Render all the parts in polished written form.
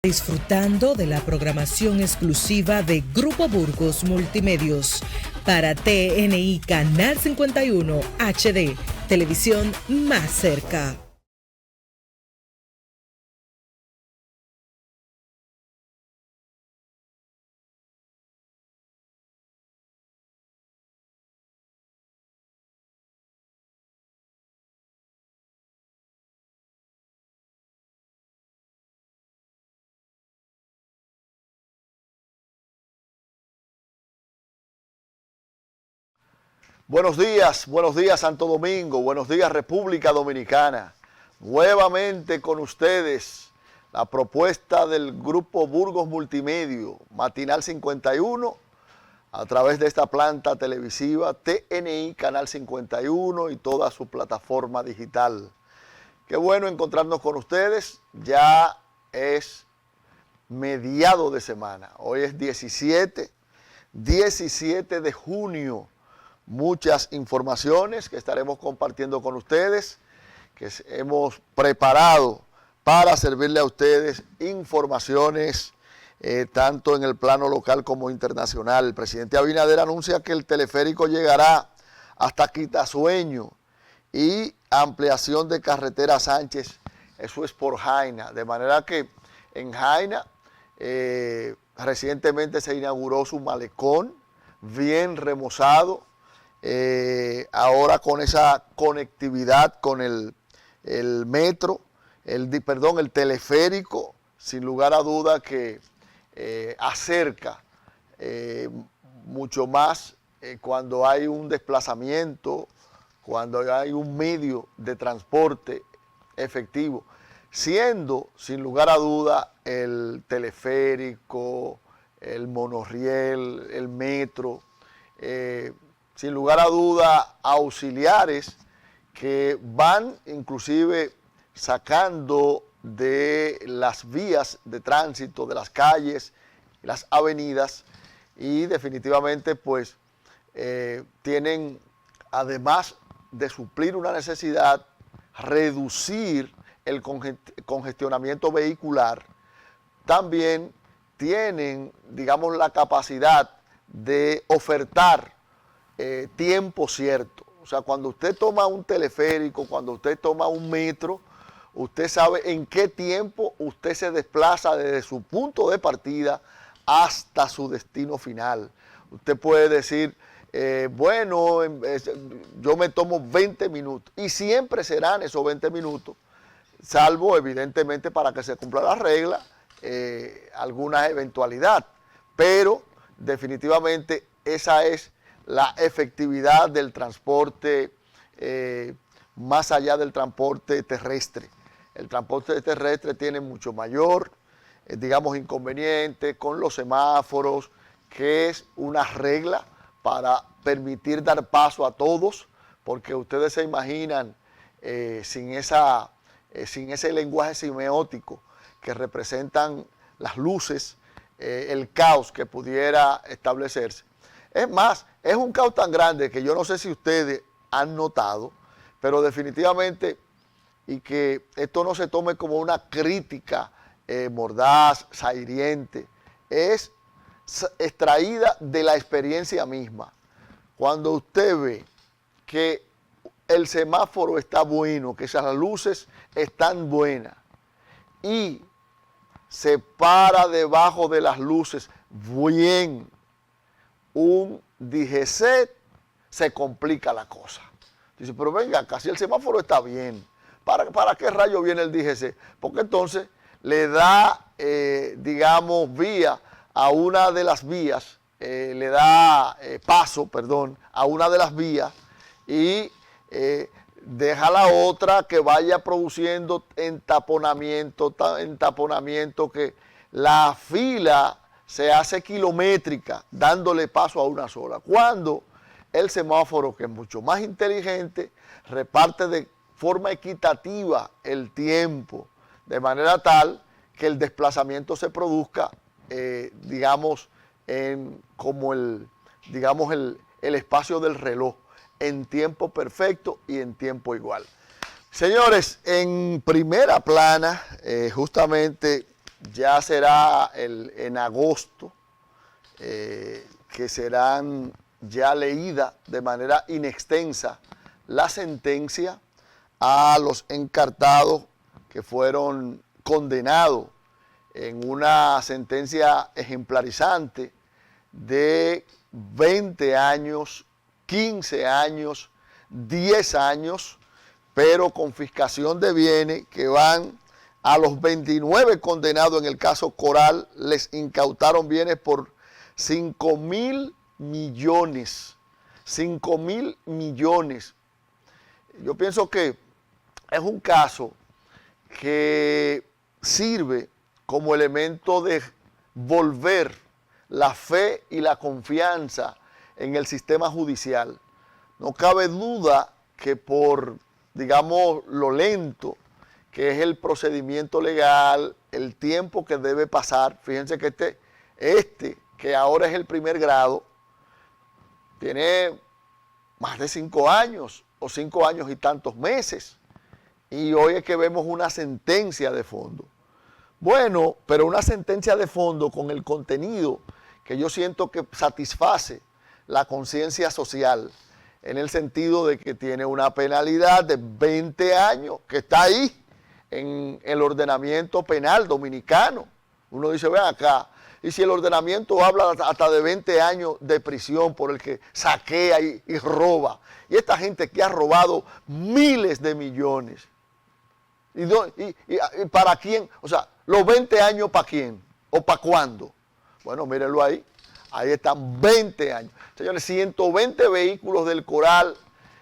Disfrutando de la programación exclusiva de Grupo Burgos Multimedios para TNI Canal 51 HD, televisión más cerca. Buenos días Santo Domingo, buenos días República Dominicana. Nuevamente con ustedes la propuesta del Grupo Burgos Multimedio, Matinal 51, a través de esta planta televisiva TNI Canal 51 y toda su plataforma digital. Qué bueno encontrarnos con ustedes, ya es mediado de semana, hoy es 17 de junio. Muchas informaciones que estaremos compartiendo con ustedes, que hemos preparado para servirle a ustedes informaciones tanto en el plano local como internacional. El presidente Abinader anuncia que el teleférico llegará hasta Quitasueño y ampliación de carretera Sánchez, eso es por Jaina, de manera que en Jaina recientemente se inauguró su malecón bien remozado. Ahora con esa conectividad con el metro, el teleférico, sin lugar a duda que acerca mucho más cuando hay un desplazamiento, cuando hay un medio de transporte efectivo, siendo sin lugar a duda el teleférico, el monorriel, el metro, sin lugar a duda, auxiliares que van inclusive sacando de las vías de tránsito, de las calles, las avenidas, y definitivamente pues tienen, además de suplir una necesidad, reducir el congestionamiento vehicular, también tienen, digamos, la capacidad de ofertar tiempo cierto. O sea, cuando usted toma un teleférico, cuando usted toma un metro, usted sabe en qué tiempo usted se desplaza desde su punto de partida hasta su destino final. Usted puede decir, bueno, yo me tomo 20 minutos y siempre serán esos 20 minutos, salvo evidentemente para que se cumpla la regla, alguna eventualidad, pero definitivamente esa es la efectividad del transporte más allá del transporte terrestre. El transporte terrestre tiene mucho mayor, digamos, inconveniente con los semáforos, que es una regla para permitir dar paso a todos, porque ustedes se imaginan sin ese lenguaje semiótico que representan las luces, el caos que pudiera establecerse. Es más, es un caos tan grande que yo no sé si ustedes han notado, pero definitivamente, y que esto no se tome como una crítica mordaz, zahiriente, es extraída de la experiencia misma. Cuando usted ve que el semáforo está bueno, que esas luces están buenas, y se para debajo de las luces bien un DGC, se complica la cosa. Dice, pero venga, casi el semáforo está bien. ¿Para qué rayo viene el DGC? Porque entonces le da, digamos, vía a una de las vías, le da paso, perdón, a una de las vías y deja la otra que vaya produciendo entaponamiento, que la fila se hace kilométrica, dándole paso a una sola. Cuando el semáforo, que es mucho más inteligente, reparte de forma equitativa el tiempo, de manera tal que el desplazamiento se produzca, digamos, como el espacio del reloj, en tiempo perfecto y en tiempo igual. Señores, en primera plana, justamente ya será en agosto, que serán ya leídas de manera inextensa la sentencia a los encartados que fueron condenados en una sentencia ejemplarizante de 20 años, 15 años, 10 años, pero confiscación de bienes que van a los 29 condenados en el caso Coral, les incautaron bienes por 5.000 millones. 5.000 millones. Yo pienso que es un caso que sirve como elemento de volver la fe y la confianza en el sistema judicial. No cabe duda que por, digamos, lo lento que es el procedimiento legal, el tiempo que debe pasar, fíjense que que ahora es el primer grado, tiene más de 5 años o 5 años y tantos meses. Y hoy es que vemos una sentencia de fondo. Bueno, pero una sentencia de fondo con el contenido que yo siento que satisface la conciencia social, en el sentido de que tiene una penalidad de 20 años, que está ahí en el ordenamiento penal dominicano. Uno dice, ven acá, y si el ordenamiento habla hasta de 20 años de prisión por el que saquea y roba, y esta gente que ha robado miles de millones, ¿y para quién? O sea, los 20 años ¿para quién? ¿O para cuándo? Bueno, mírenlo ahí. Ahí están 20 años. Señores, 120 vehículos del Coral,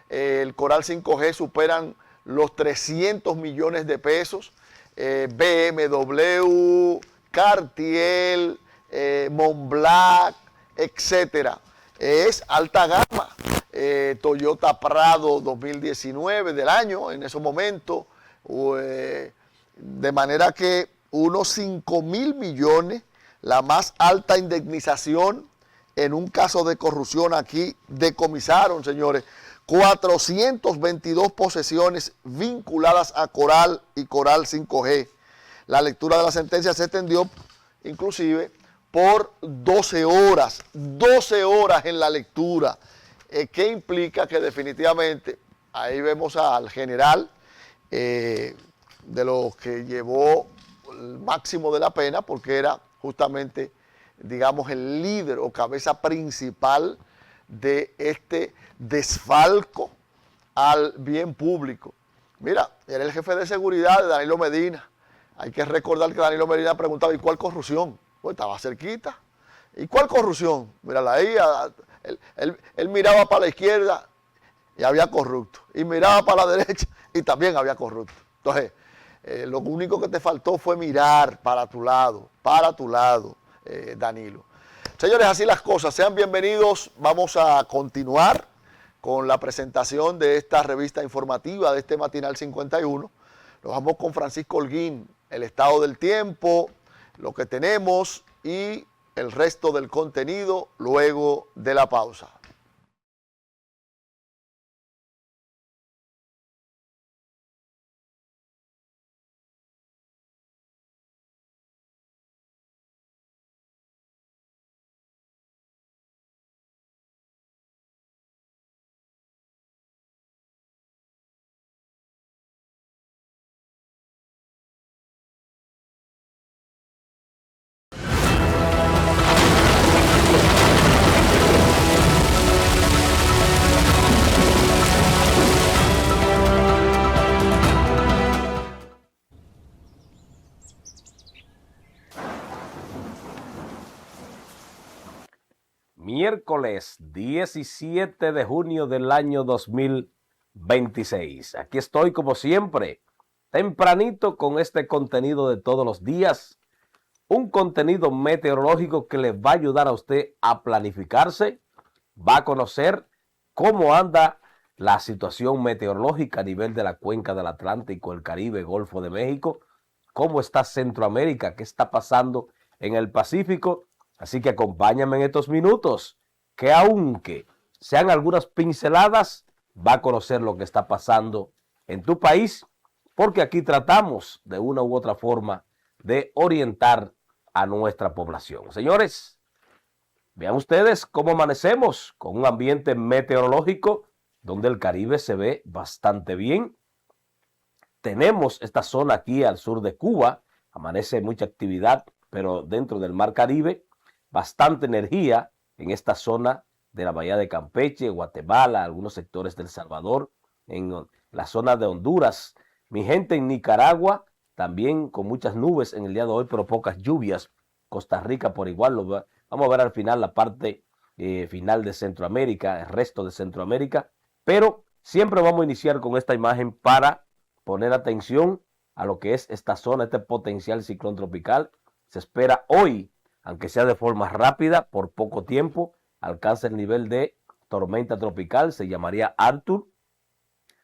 el Coral 5G superan los 300 millones de pesos. BMW, Cartier, Montblanc, etcétera. Es alta gama. Toyota Prado 2019 del año, en esos momentos. De manera que unos 5.000 millones, la más alta indemnización en un caso de corrupción aquí, decomisaron, señores, 422 posesiones vinculadas a Coral y Coral 5G. La lectura de la sentencia se extendió inclusive por 12 horas en la lectura, que implica que definitivamente, ahí vemos al general de los que llevó el máximo de la pena, porque era justamente, digamos, el líder o cabeza principal de este desfalco al bien público. Mira, era el jefe de seguridad de Danilo Medina. Hay que recordar que Danilo Medina preguntaba, ¿y cuál corrupción? Pues estaba cerquita. ¿Y cuál corrupción? Mírala ahí, él miraba para la izquierda y había corrupto. Y miraba para la derecha y también había corrupto. Entonces, lo único que te faltó fue mirar para tu lado, Danilo. Señores, así las cosas. Sean bienvenidos. Vamos a continuar con la presentación de esta revista informativa, de este Matinal 51. Nos vamos con Francisco Holguín, el estado del tiempo, lo que tenemos y el resto del contenido luego de la pausa. Miércoles 17 de junio del año 2026. Aquí estoy como siempre, tempranito con este contenido de todos los días. Un contenido meteorológico que le va a ayudar a usted a planificarse. Va a conocer cómo anda la situación meteorológica a nivel de la cuenca del Atlántico, el Caribe, Golfo de México. Cómo está Centroamérica, qué está pasando en el Pacífico. Así que acompáñame en estos minutos, que aunque sean algunas pinceladas, va a conocer lo que está pasando en tu país, porque aquí tratamos de una u otra forma de orientar a nuestra población. Señores, vean ustedes cómo amanecemos con un ambiente meteorológico donde el Caribe se ve bastante bien. Tenemos esta zona aquí al sur de Cuba, amanece mucha actividad, pero dentro del Mar Caribe, bastante energía en esta zona de la Bahía de Campeche, Guatemala, algunos sectores de El Salvador, en la zona de Honduras. Mi gente en Nicaragua, también con muchas nubes en el día de hoy, pero pocas lluvias. Costa Rica por igual, vamos a ver al final la parte final de Centroamérica, el resto de Centroamérica, pero siempre vamos a iniciar con esta imagen para poner atención a lo que es esta zona, este potencial ciclón tropical. Se espera hoy, aunque sea de forma rápida, por poco tiempo, alcanza el nivel de tormenta tropical, se llamaría Arthur.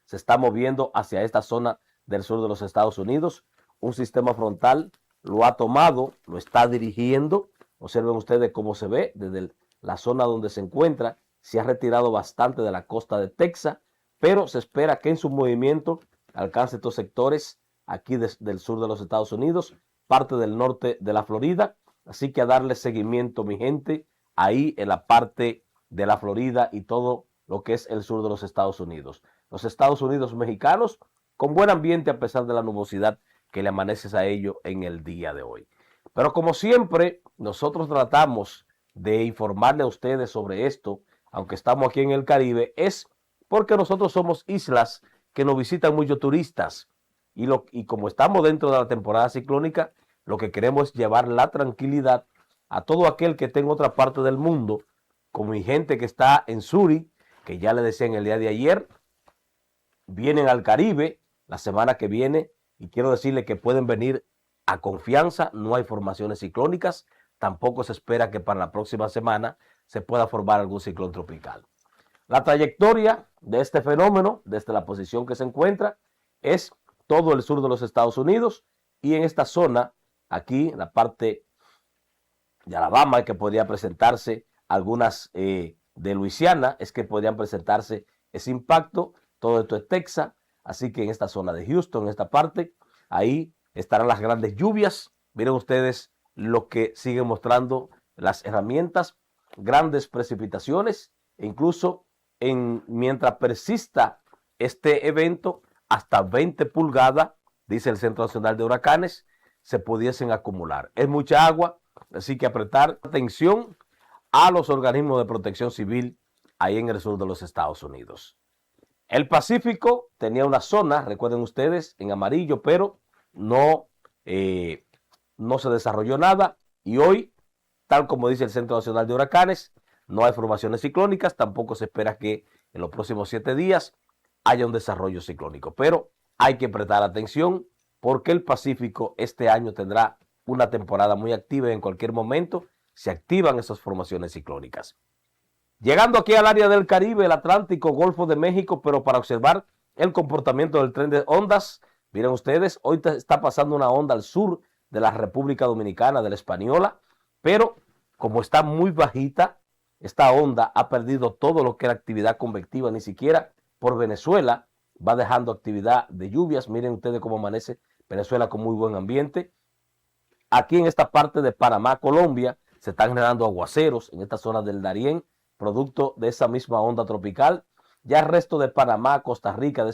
Se está moviendo hacia esta zona del sur de los Estados Unidos. Un sistema frontal lo ha tomado, lo está dirigiendo. Observen ustedes cómo se ve desde la zona donde se encuentra. Se ha retirado bastante de la costa de Texas, pero se espera que en su movimiento alcance estos sectores aquí del sur de los Estados Unidos, parte del norte de la Florida. Así que a darle seguimiento, mi gente, ahí en la parte de la Florida y todo lo que es el sur de los Estados Unidos. Los Estados Unidos mexicanos con buen ambiente a pesar de la nubosidad que le amanece a ello en el día de hoy. Pero como siempre, nosotros tratamos de informarle a ustedes sobre esto, aunque estamos aquí en el Caribe, es porque nosotros somos islas que nos visitan muchos turistas y como estamos dentro de la temporada ciclónica, lo que queremos es llevar la tranquilidad a todo aquel que esté en otra parte del mundo, como mi gente que está en Suri, que ya le decía en el día de ayer, vienen al Caribe la semana que viene y quiero decirle que pueden venir a confianza, no hay formaciones ciclónicas, tampoco se espera que para la próxima semana se pueda formar algún ciclón tropical. La trayectoria de este fenómeno, desde la posición que se encuentra, es todo el sur de los Estados Unidos y en esta zona, aquí en la parte de Alabama, que podría presentarse algunas de Luisiana, es que podrían presentarse ese impacto. Todo esto es Texas, así que en esta zona de Houston, en esta parte, ahí estarán las grandes lluvias. Miren ustedes lo que siguen mostrando las herramientas, grandes precipitaciones, e incluso mientras persista este evento, hasta 20 pulgadas, dice el Centro Nacional de Huracanes, se pudiesen acumular. Es mucha agua, así que apretar atención a los organismos de protección civil ahí en el sur de los Estados Unidos. El Pacífico tenía una zona, recuerden ustedes, en amarillo, pero no se desarrolló nada. Y hoy, tal como dice el Centro Nacional de Huracanes, no hay formaciones ciclónicas, tampoco se espera que en los próximos 7 días haya un desarrollo ciclónico. Pero hay que prestar atención porque el Pacífico este año tendrá una temporada muy activa y en cualquier momento se activan esas formaciones ciclónicas. Llegando aquí al área del Caribe, el Atlántico, Golfo de México, pero para observar el comportamiento del tren de ondas, miren ustedes, hoy está pasando una onda al sur de la República Dominicana, de la Española, pero como está muy bajita, esta onda ha perdido todo lo que era actividad convectiva, ni siquiera por Venezuela va dejando actividad de lluvias. Miren ustedes cómo amanece Venezuela con muy buen ambiente. Aquí en esta parte de Panamá, Colombia, se están generando aguaceros en esta zona del Darién, producto de esa misma onda tropical. Ya el resto de Panamá, Costa Rica,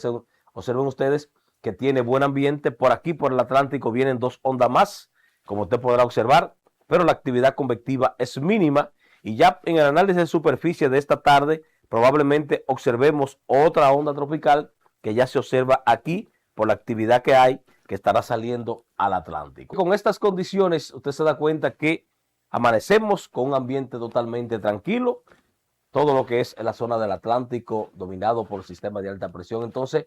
observen ustedes que tiene buen ambiente. Por aquí, por el Atlántico, vienen 2 ondas más, como usted podrá observar, pero la actividad convectiva es mínima. Y ya en el análisis de superficie de esta tarde, probablemente observemos otra onda tropical que ya se observa aquí por la actividad que hay, que estará saliendo al Atlántico. Con estas condiciones, usted se da cuenta que amanecemos con un ambiente totalmente tranquilo, todo lo que es en la zona del Atlántico dominado por sistemas de alta presión. Entonces,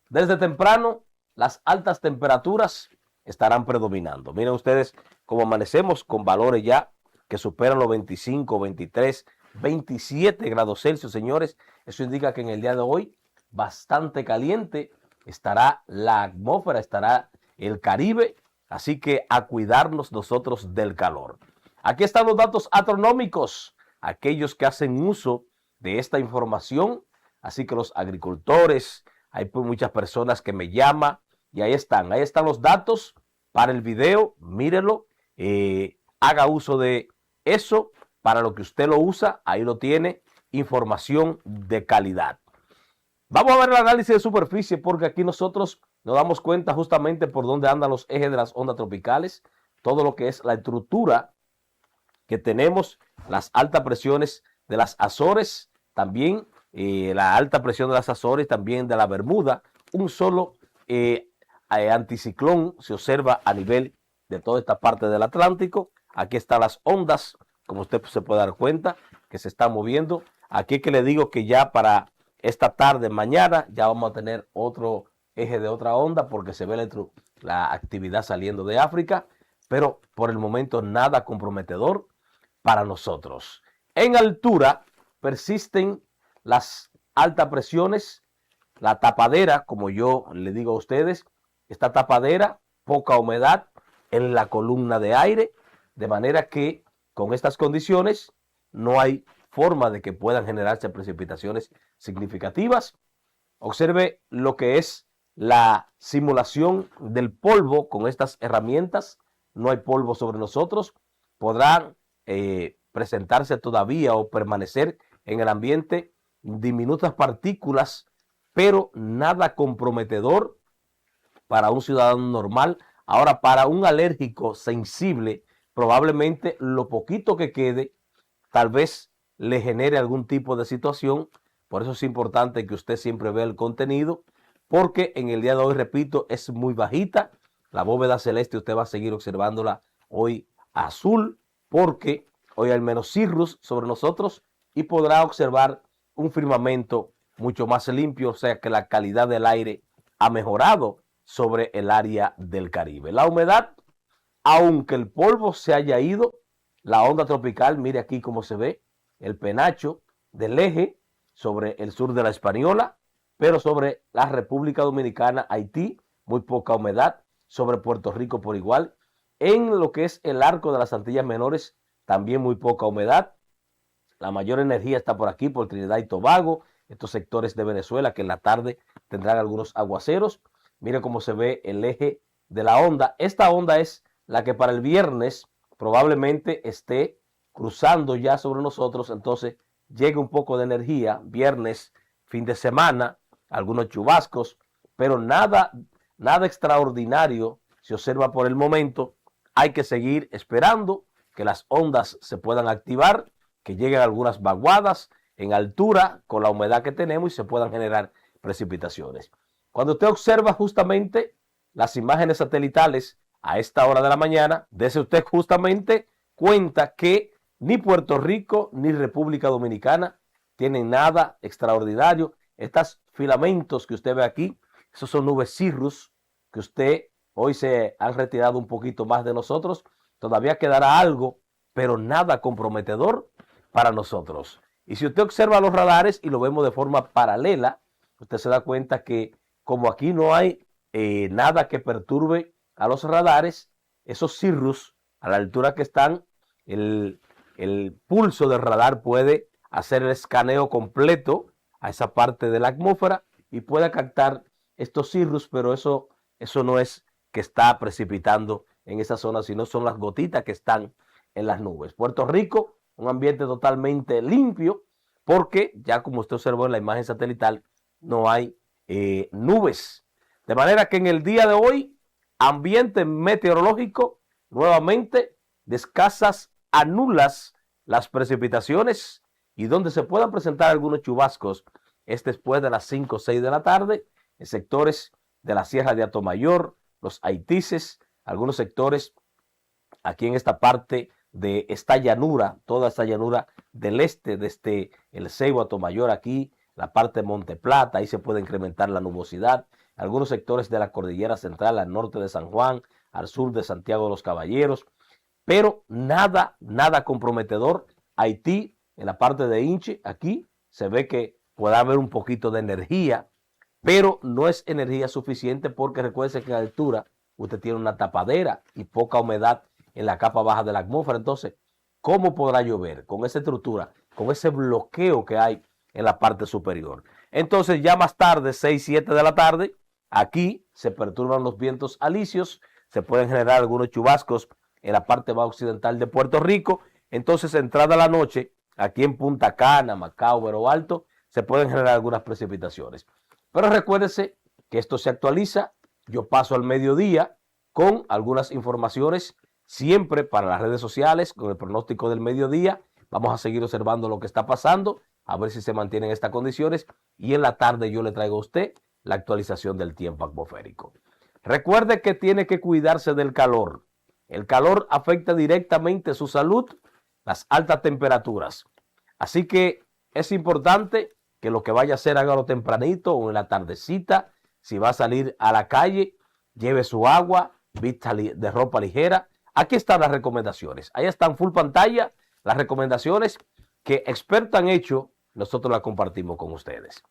desde temprano, las altas temperaturas estarán predominando. Miren ustedes cómo amanecemos con valores ya que superan los 25, 23, 27 grados Celsius, señores. Eso indica que en el día de hoy, bastante caliente, estará la atmósfera, estará el Caribe, así que a cuidarnos nosotros del calor. Aquí están los datos astronómicos, aquellos que hacen uso de esta información, así que los agricultores, hay muchas personas que me llaman y ahí están los datos para el video, mírelo, haga uso de eso para lo que usted lo usa, ahí lo tiene, información de calidad. Vamos a ver el análisis de superficie porque aquí nosotros nos damos cuenta justamente por dónde andan los ejes de las ondas tropicales, todo lo que es la estructura que tenemos, las altas presiones de las Azores, también la alta presión de las Azores, también de la Bermuda, un solo anticiclón se observa a nivel de toda esta parte del Atlántico. Aquí están las ondas, como usted se puede dar cuenta, que se están moviendo. Aquí que le digo que ya para esta tarde, mañana, ya vamos a tener otro eje de otra onda porque se ve la actividad saliendo de África, pero por el momento nada comprometedor para nosotros. En altura persisten las altas presiones, la tapadera, como yo le digo a ustedes, esta tapadera, poca humedad en la columna de aire, de manera que con estas condiciones no hay forma de que puedan generarse precipitaciones significativas. Observe lo que es la simulación del polvo con estas herramientas. No hay polvo sobre nosotros. Podrán presentarse todavía o permanecer en el ambiente diminutas partículas, pero nada comprometedor para un ciudadano normal. Ahora, para un alérgico sensible, probablemente lo poquito que quede, tal vez le genere algún tipo de situación. Por eso es importante que usted siempre vea el contenido, porque en el día de hoy, repito, es muy bajita. La bóveda celeste usted va a seguir observándola hoy azul, porque hoy hay menos cirrus sobre nosotros y podrá observar un firmamento mucho más limpio, o sea que la calidad del aire ha mejorado sobre el área del Caribe. La humedad, aunque el polvo se haya ido, la onda tropical, mire aquí cómo se ve, el penacho del eje sobre el sur de la Española, pero sobre la República Dominicana, Haití, muy poca humedad, sobre Puerto Rico por igual. En lo que es el arco de las Antillas Menores, también muy poca humedad. La mayor energía está por aquí, por Trinidad y Tobago, estos sectores de Venezuela que en la tarde tendrán algunos aguaceros. Mire cómo se ve el eje de la onda. Esta onda es la que para el viernes probablemente esté cruzando ya sobre nosotros, entonces llegue un poco de energía, viernes, fin de semana, algunos chubascos, pero nada extraordinario se observa por el momento. Hay que seguir esperando que las ondas se puedan activar, que lleguen algunas vaguadas en altura con la humedad que tenemos y se puedan generar precipitaciones. Cuando usted observa justamente las imágenes satelitales a esta hora de la mañana, dése usted justamente cuenta que ni Puerto Rico ni República Dominicana tienen nada extraordinario. Estos filamentos que usted ve aquí, esos son nubes cirrus que usted hoy se han retirado un poquito más de nosotros. Todavía quedará algo, pero nada comprometedor para nosotros. Y si usted observa los radares y lo vemos de forma paralela, usted se da cuenta que como aquí no hay nada que perturbe a los radares, esos cirrus a la altura que están, el pulso del radar puede hacer el escaneo completo a esa parte de la atmósfera y puede captar estos cirrus, pero eso no es que está precipitando en esa zona, sino son las gotitas que están en las nubes. Puerto Rico, un ambiente totalmente limpio, porque ya como usted observó en la imagen satelital, no hay nubes. De manera que en el día de hoy, ambiente meteorológico, nuevamente, de escasas a nulas las precipitaciones y donde se puedan presentar algunos chubascos es después de las 5 o 6 de la tarde en sectores de la Sierra de Atomayor, los Haitises, algunos sectores aquí en esta parte de esta llanura, toda esta llanura del este, desde el Ceibo a Atomayor aquí, la parte de Monte Plata, ahí se puede incrementar la nubosidad, algunos sectores de la Cordillera Central al norte de San Juan, al sur de Santiago de los Caballeros, pero nada comprometedor. Haití, en la parte de Hinche, aquí se ve que puede haber un poquito de energía, pero no es energía suficiente porque recuerde que a la altura usted tiene una tapadera y poca humedad en la capa baja de la atmósfera. Entonces, ¿cómo podrá llover con esa estructura, con ese bloqueo que hay en la parte superior? Entonces, ya más tarde, 6, 7 de la tarde, aquí se perturban los vientos alisios, se pueden generar algunos chubascos en la parte más occidental de Puerto Rico. Entonces, entrada la noche, aquí en Punta Cana, Macao, Vero Alto, se pueden generar algunas precipitaciones. Pero recuérdese que esto se actualiza. Yo paso al mediodía con algunas informaciones siempre para las redes sociales, con el pronóstico del mediodía. Vamos a seguir observando lo que está pasando, a ver si se mantienen estas condiciones. Y en la tarde yo le traigo a usted la actualización del tiempo atmosférico. Recuerde que tiene que cuidarse del calor. El calor afecta directamente su salud, las altas temperaturas. Así que es importante que lo que vaya a hacer hágalo tempranito o en la tardecita. Si va a salir a la calle, lleve su agua, vista de ropa ligera. Aquí están las recomendaciones. Ahí están full pantalla las recomendaciones que expertos han hecho. Nosotros las compartimos con ustedes.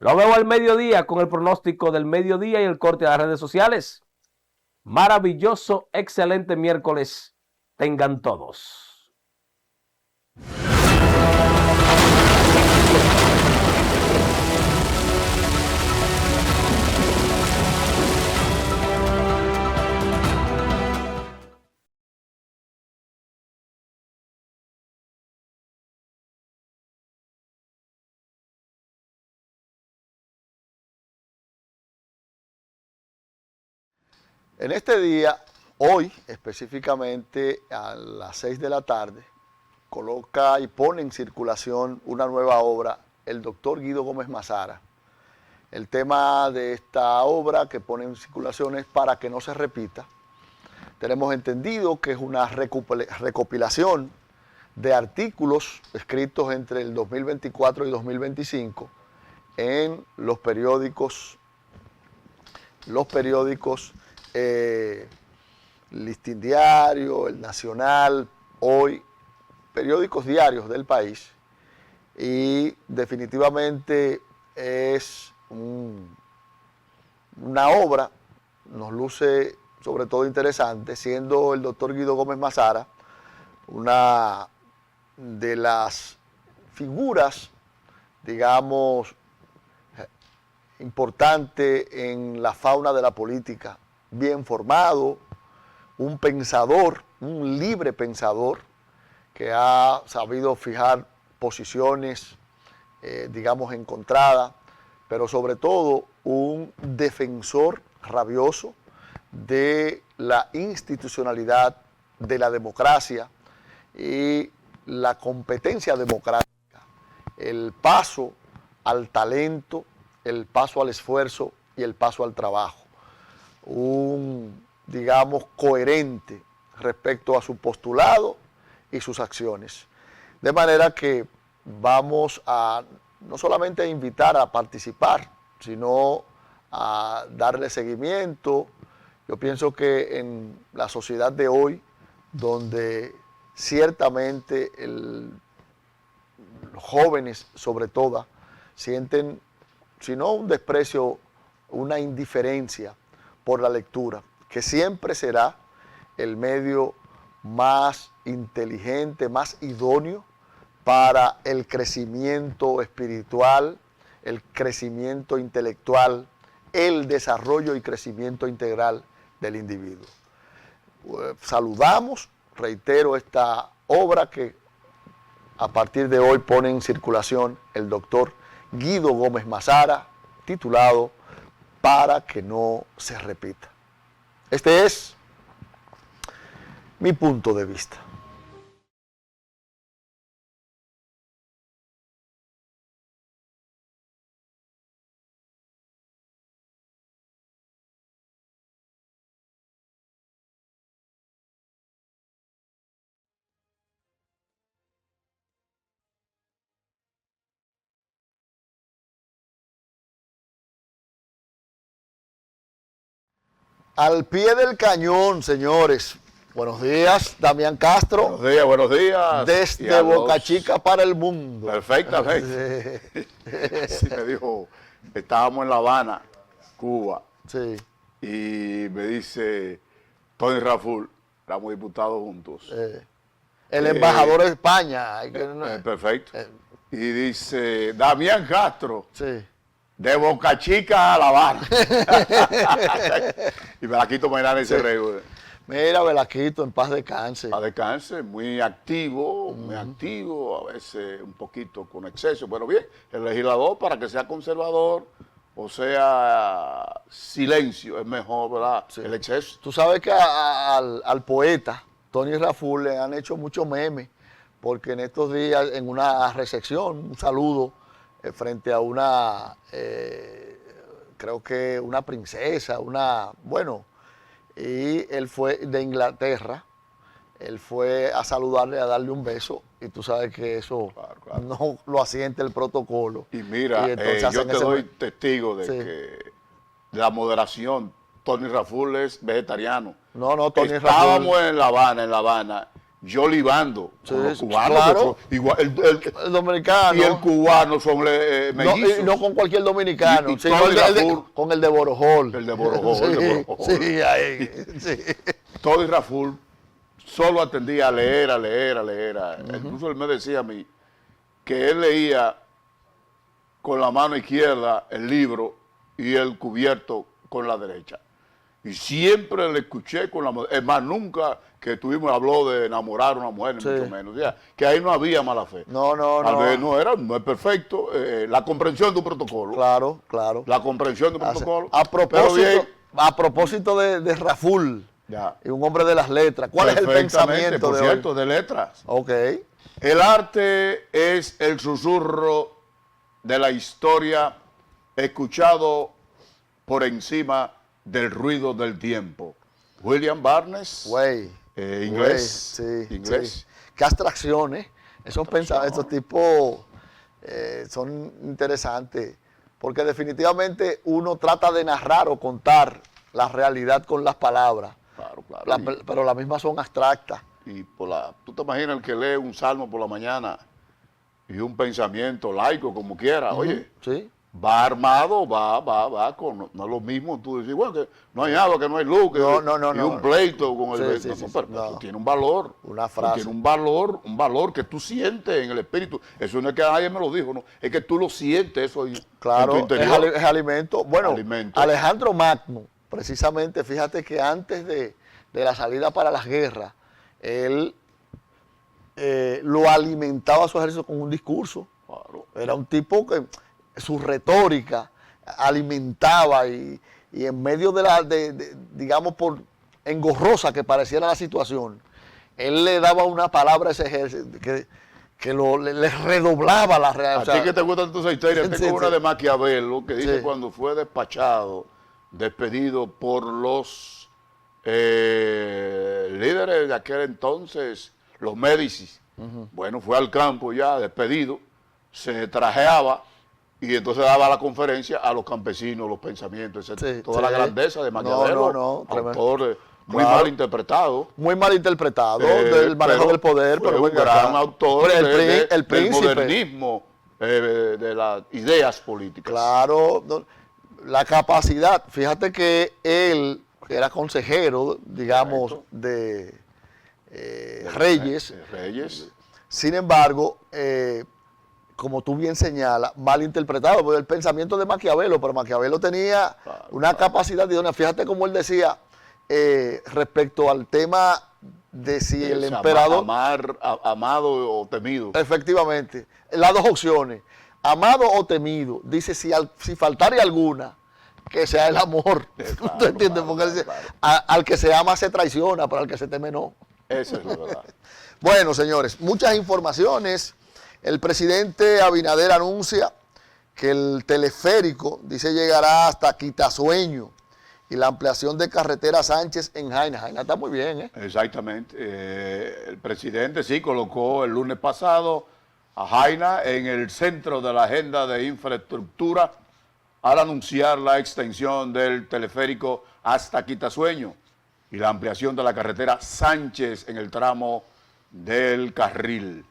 Lo veo al mediodía con el pronóstico del mediodía y el corte de las redes sociales. Maravilloso, excelente miércoles tengan todos. En este día, hoy específicamente a las 6 de la tarde, coloca y pone en circulación una nueva obra el doctor Guido Gómez Mazara. El tema de esta obra que pone en circulación es para que no se repita. Tenemos entendido que es una recopilación de artículos escritos entre el 2024 y 2025 en los periódicos Listín Diario, El Nacional, Hoy, periódicos diarios del país, y definitivamente es una obra, nos luce sobre todo interesante, siendo el doctor Guido Gómez Mazara una de las figuras, digamos, importante en la fauna de la política, bien formado, un pensador, un libre pensador, que ha sabido fijar posiciones, digamos, encontradas, pero sobre todo un defensor rabioso de la institucionalidad, de la democracia y la competencia democrática, el paso al talento, el paso al esfuerzo y el paso al trabajo. Un, digamos, coherente respecto a su postulado y sus acciones. De manera que vamos a no solamente a invitar a participar, sino a darle seguimiento. Yo pienso que en la sociedad de hoy, donde ciertamente los jóvenes sobre todo sienten, si no un desprecio, una indiferencia por la lectura, que siempre será el medio más inteligente, más idóneo para el crecimiento espiritual, el crecimiento intelectual, el desarrollo y crecimiento integral del individuo. Saludamos, reitero, esta obra que a partir de hoy pone en circulación el doctor Guido Gómez Mazara, titulado Para que no se repita. Este es mi punto de vista. Al pie del cañón, señores. Buenos días, Damián Castro. Buenos días, buenos días. Desde Boca Chica para el mundo. Perfectamente. Sí, me dijo, estábamos en La Habana, Cuba. Sí. Y me dice, Tony Raful, éramos diputados juntos. El embajador de España. Perfecto. Y dice, Damián Castro. Sí. De Boca Chica a La Habana. Y Belaquito Maynard ese rey. Mira, Belaquito, en paz descanse. A descanse, muy activo, a veces un poquito con exceso, pero bien, el legislador para que sea conservador, o sea, silencio, es mejor, ¿verdad? Sí. El exceso. Tú sabes que al poeta Tony Raful le han hecho muchos memes, porque en estos días, en una recepción, un saludo frente a una, creo que una princesa, y él fue de Inglaterra, él fue a saludarle, a darle un beso, y tú sabes que eso claro. No lo asiente el protocolo. Y mira, yo te doy testigo de que de la moderación. Tony Raful es vegetariano. No, Tony Raful. Estábamos en La Habana, yo libando con los cubanos, claro. Igual, el dominicano. Y el cubano son mellizos. No con cualquier dominicano, sino con el de Borojol. El de Borojol, sí, ahí, sí. Tony Raful solo atendía a leer. Incluso él me decía a mí que él leía con la mano izquierda el libro y el cubierto con la derecha. Y siempre le escuché con la mujer. Es más, nunca que habló de enamorar a una mujer, ni mucho menos. O sea, que ahí no había mala fe. No. Tal vez no es perfecto. La comprensión de un protocolo. Claro. La comprensión de un protocolo. A propósito de Raful, y un hombre de las letras, ¿cuál es el pensamiento por cierto, de letras? Ok. El arte es el susurro de la historia escuchado por encima del ruido del tiempo. William Barnes, inglés. Sí. Qué abstracciones. Esos pensamientos, estos tipos son interesantes, porque definitivamente uno trata de narrar o contar la realidad con las palabras, pero las mismas son abstractas. Y tú te imaginas el que lee un salmo por la mañana y un pensamiento laico como quiera, oye, sí. Va armado, va con, no es lo mismo, tú dices, bueno, que no hay agua, que no hay luz, que y un pleito con el pero tiene un valor, una frase. Tiene un valor que tú sientes en el espíritu. Eso no es que nadie me lo dijo, no, es que tú lo sientes eso claro, en tu interior. Es alimento. Bueno, Alejandro Magno, precisamente, fíjate que antes de la salida para las guerras, él lo alimentaba a su ejército con un discurso. Claro. Era un tipo que su retórica alimentaba y en medio digamos, por engorrosa que pareciera la situación, él le daba una palabra a ese ejército que le redoblaba la realidad. A ti que te gustan tus historias, tengo una de Maquiavelo que dice cuando fue despedido por los líderes de aquel entonces, los Médicis. Bueno, fue al campo ya, despedido, se trajeaba y entonces daba la conferencia a los campesinos, los pensamientos, etc. Toda la grandeza de Maquiavelo, autor muy mal interpretado. Muy mal interpretado del manejo del poder. Pero un gran autor del modernismo, de las ideas políticas. Claro, la capacidad. Fíjate que él era consejero, digamos, de Reyes. Sin embargo, como tú bien señalas, mal interpretado, porque el pensamiento de Maquiavelo, pero Maquiavelo tenía una capacidad de fíjate cómo él decía respecto al tema de si el emperador... amado o temido. Efectivamente, las dos opciones, amado o temido, dice si faltare alguna, que sea el amor. ¿Tú entiendes? Porque él dice, al que se ama se traiciona, pero al que se teme no. Esa es la verdad. Bueno, señores, muchas informaciones. El presidente Abinader anuncia que el teleférico, dice, llegará hasta Quitasueño y la ampliación de carretera Sánchez en Jaina. Jaina está muy bien, ¿eh? Exactamente. El presidente sí colocó el lunes pasado a Jaina en el centro de la agenda de infraestructura al anunciar la extensión del teleférico hasta Quitasueño y la ampliación de la carretera Sánchez en el tramo del Carril.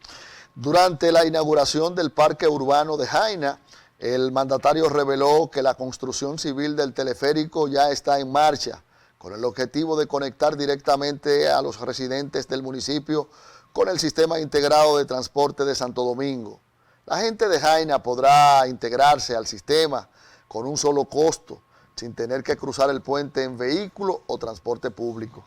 Durante la inauguración del Parque Urbano de Jaina, el mandatario reveló que la construcción civil del teleférico ya está en marcha, con el objetivo de conectar directamente a los residentes del municipio con el sistema integrado de transporte de Santo Domingo. La gente de Jaina podrá integrarse al sistema con un solo costo, sin tener que cruzar el puente en vehículo o transporte público.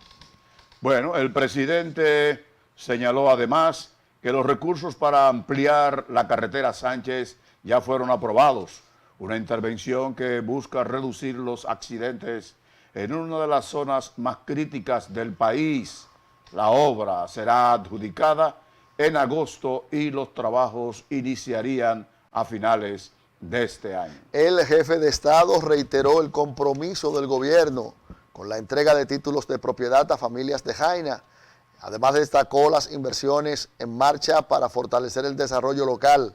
Bueno, el presidente señaló además que los recursos para ampliar la carretera Sánchez ya fueron aprobados, una intervención que busca reducir los accidentes en una de las zonas más críticas del país. La obra será adjudicada en agosto y los trabajos iniciarían a finales de este año. El jefe de Estado reiteró el compromiso del gobierno con la entrega de títulos de propiedad a familias de Jaina. Además destacó las inversiones en marcha para fortalecer el desarrollo local.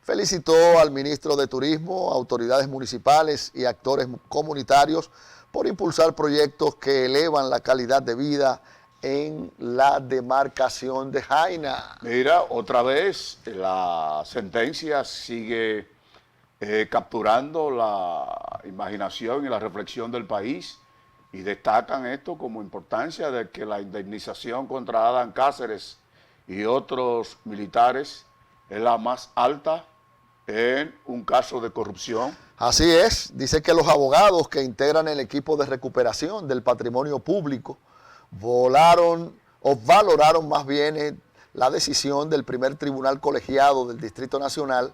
Felicitó al ministro de Turismo, autoridades municipales y actores comunitarios por impulsar proyectos que elevan la calidad de vida en la demarcación de Jaina. Mira, otra vez la sentencia sigue capturando la imaginación y la reflexión del país y destacan esto como importancia de que la indemnización contra Adán Cáceres y otros militares es la más alta en un caso de corrupción. Así es, dice que los abogados que integran el equipo de recuperación del patrimonio público valoraron más bien la decisión del primer tribunal colegiado del Distrito Nacional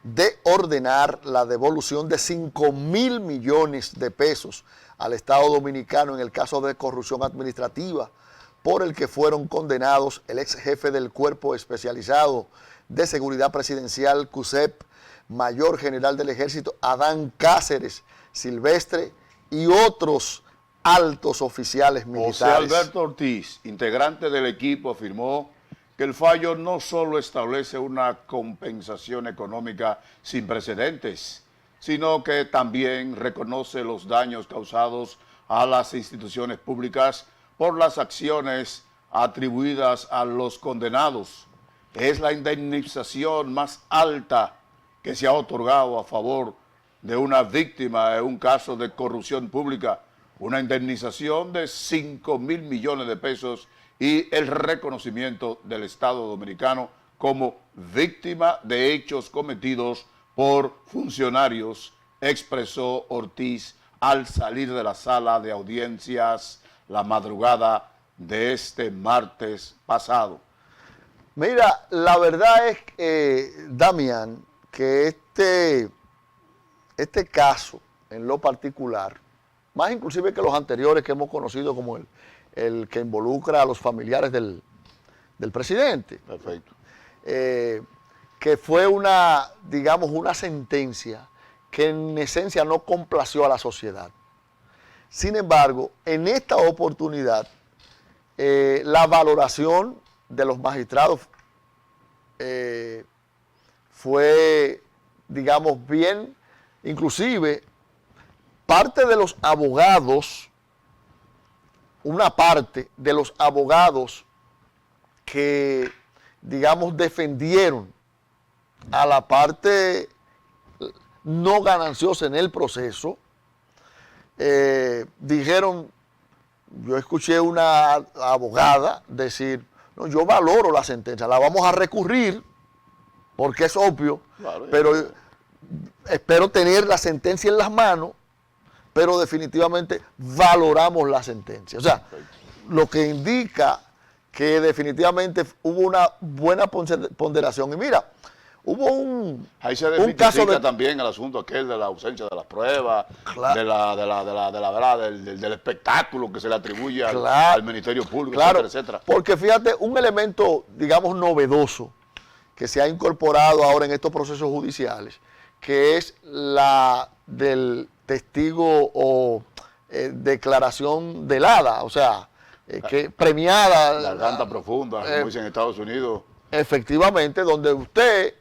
de ordenar la devolución de 5.000 millones de pesos al Estado Dominicano en el caso de corrupción administrativa por el que fueron condenados el ex jefe del Cuerpo Especializado de Seguridad Presidencial, CUSEP, Mayor General del Ejército, Adán Cáceres Silvestre y otros altos oficiales militares. José Alberto Ortiz, integrante del equipo, afirmó que el fallo no solo establece una compensación económica sin precedentes, sino que también reconoce los daños causados a las instituciones públicas por las acciones atribuidas a los condenados. Es la indemnización más alta que se ha otorgado a favor de una víctima en un caso de corrupción pública, una indemnización de 5.000 millones de pesos y el reconocimiento del Estado Dominicano como víctima de hechos cometidos por funcionarios, expresó Ortiz al salir de la sala de audiencias la madrugada de este martes pasado. Mira, la verdad es, Damián, que este caso en lo particular, más inclusive que los anteriores que hemos conocido como el que involucra a los familiares del presidente. Perfecto. Que fue una sentencia que en esencia no complació a la sociedad. Sin embargo, en esta oportunidad, la valoración de los magistrados fue, bien, inclusive parte de los abogados, una parte de los abogados que, defendieron a la parte no gananciosa en el proceso, dijeron, yo escuché una abogada decir, no, yo valoro la sentencia, la vamos a recurrir, porque es obvio, claro, pero espero tener la sentencia en las manos, pero definitivamente valoramos la sentencia. O sea, lo que indica que definitivamente hubo una buena ponderación. Y mira, hubo ahí se identifica también el asunto aquel de la ausencia de las pruebas, claro, del espectáculo que se le atribuye al Ministerio Público, claro, etcétera. Porque fíjate, un elemento, novedoso que se ha incorporado ahora en estos procesos judiciales, que es la del testigo o declaración delada, o sea, que premiada. Garganta profunda, como dicen en Estados Unidos. Efectivamente, donde usted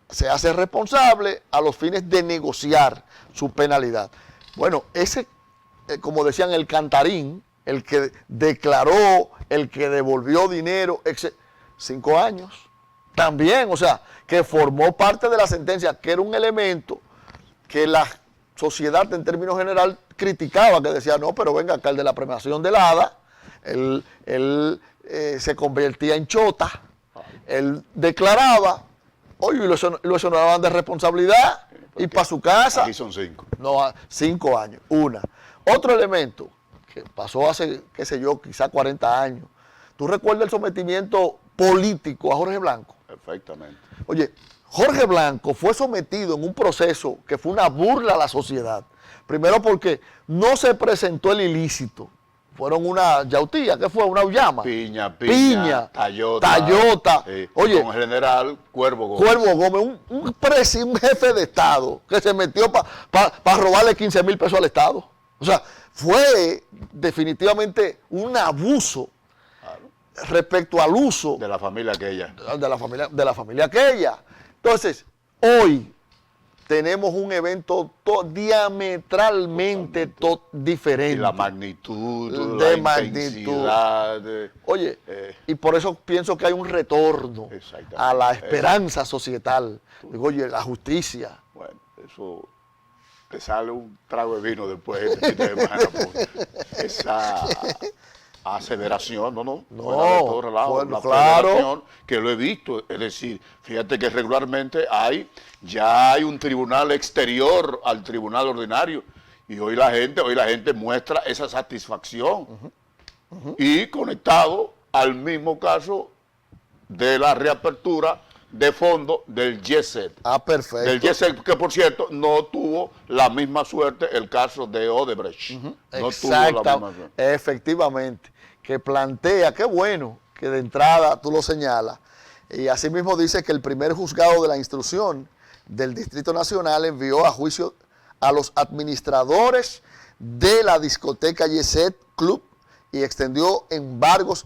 se hace responsable a los fines de negociar su penalidad. Bueno, ese, como decían, el cantarín, el que declaró, el que devolvió dinero, 5 años. También, o sea, que formó parte de la sentencia, que era un elemento que la sociedad en términos general criticaba, que decía, no, pero venga acá, el de la premiación de la hada, él se convertía en chota, él declaraba, Oye, lo exoneraban de responsabilidad y para su casa. Aquí son 5. No, 5 años. Una. Otro elemento que pasó hace, qué sé yo, quizá 40 años. ¿Tú recuerdas el sometimiento político a Jorge Blanco? Perfectamente. Oye, Jorge Blanco fue sometido en un proceso que fue una burla a la sociedad. Primero porque no se presentó el ilícito. Fueron una yautía, ¿qué fue? Una uyama. Piña, Tayota. Oye, con el general Cuervo Gómez. Cuervo Gómez, un jefe de Estado que se metió para robarle 15,000 pesos al Estado. O sea, fue definitivamente un abuso respecto al uso de la familia aquella. De la familia aquella. Entonces, hoy tenemos un evento diametralmente diferente. Y la magnitud, de la intensidad. Oye, y por eso pienso que hay un retorno a la esperanza societal. Digo, oye, la justicia. Bueno, eso te sale un trago de vino después de este fin de semana por esa aseveración, no, claro, que lo he visto, es decir, fíjate que regularmente ya hay un tribunal exterior al tribunal ordinario y hoy la gente muestra esa satisfacción y conectado al mismo caso de la reapertura de fondo del GESET. Perfecto. Del GESET, que por cierto no tuvo la misma suerte el caso de Odebrecht. No tuvo la misma suerte. Efectivamente, que plantea, qué bueno que de entrada tú lo señalas, y asimismo dice que el primer juzgado de la instrucción del Distrito Nacional envió a juicio a los administradores de la discoteca GESET Club y extendió embargos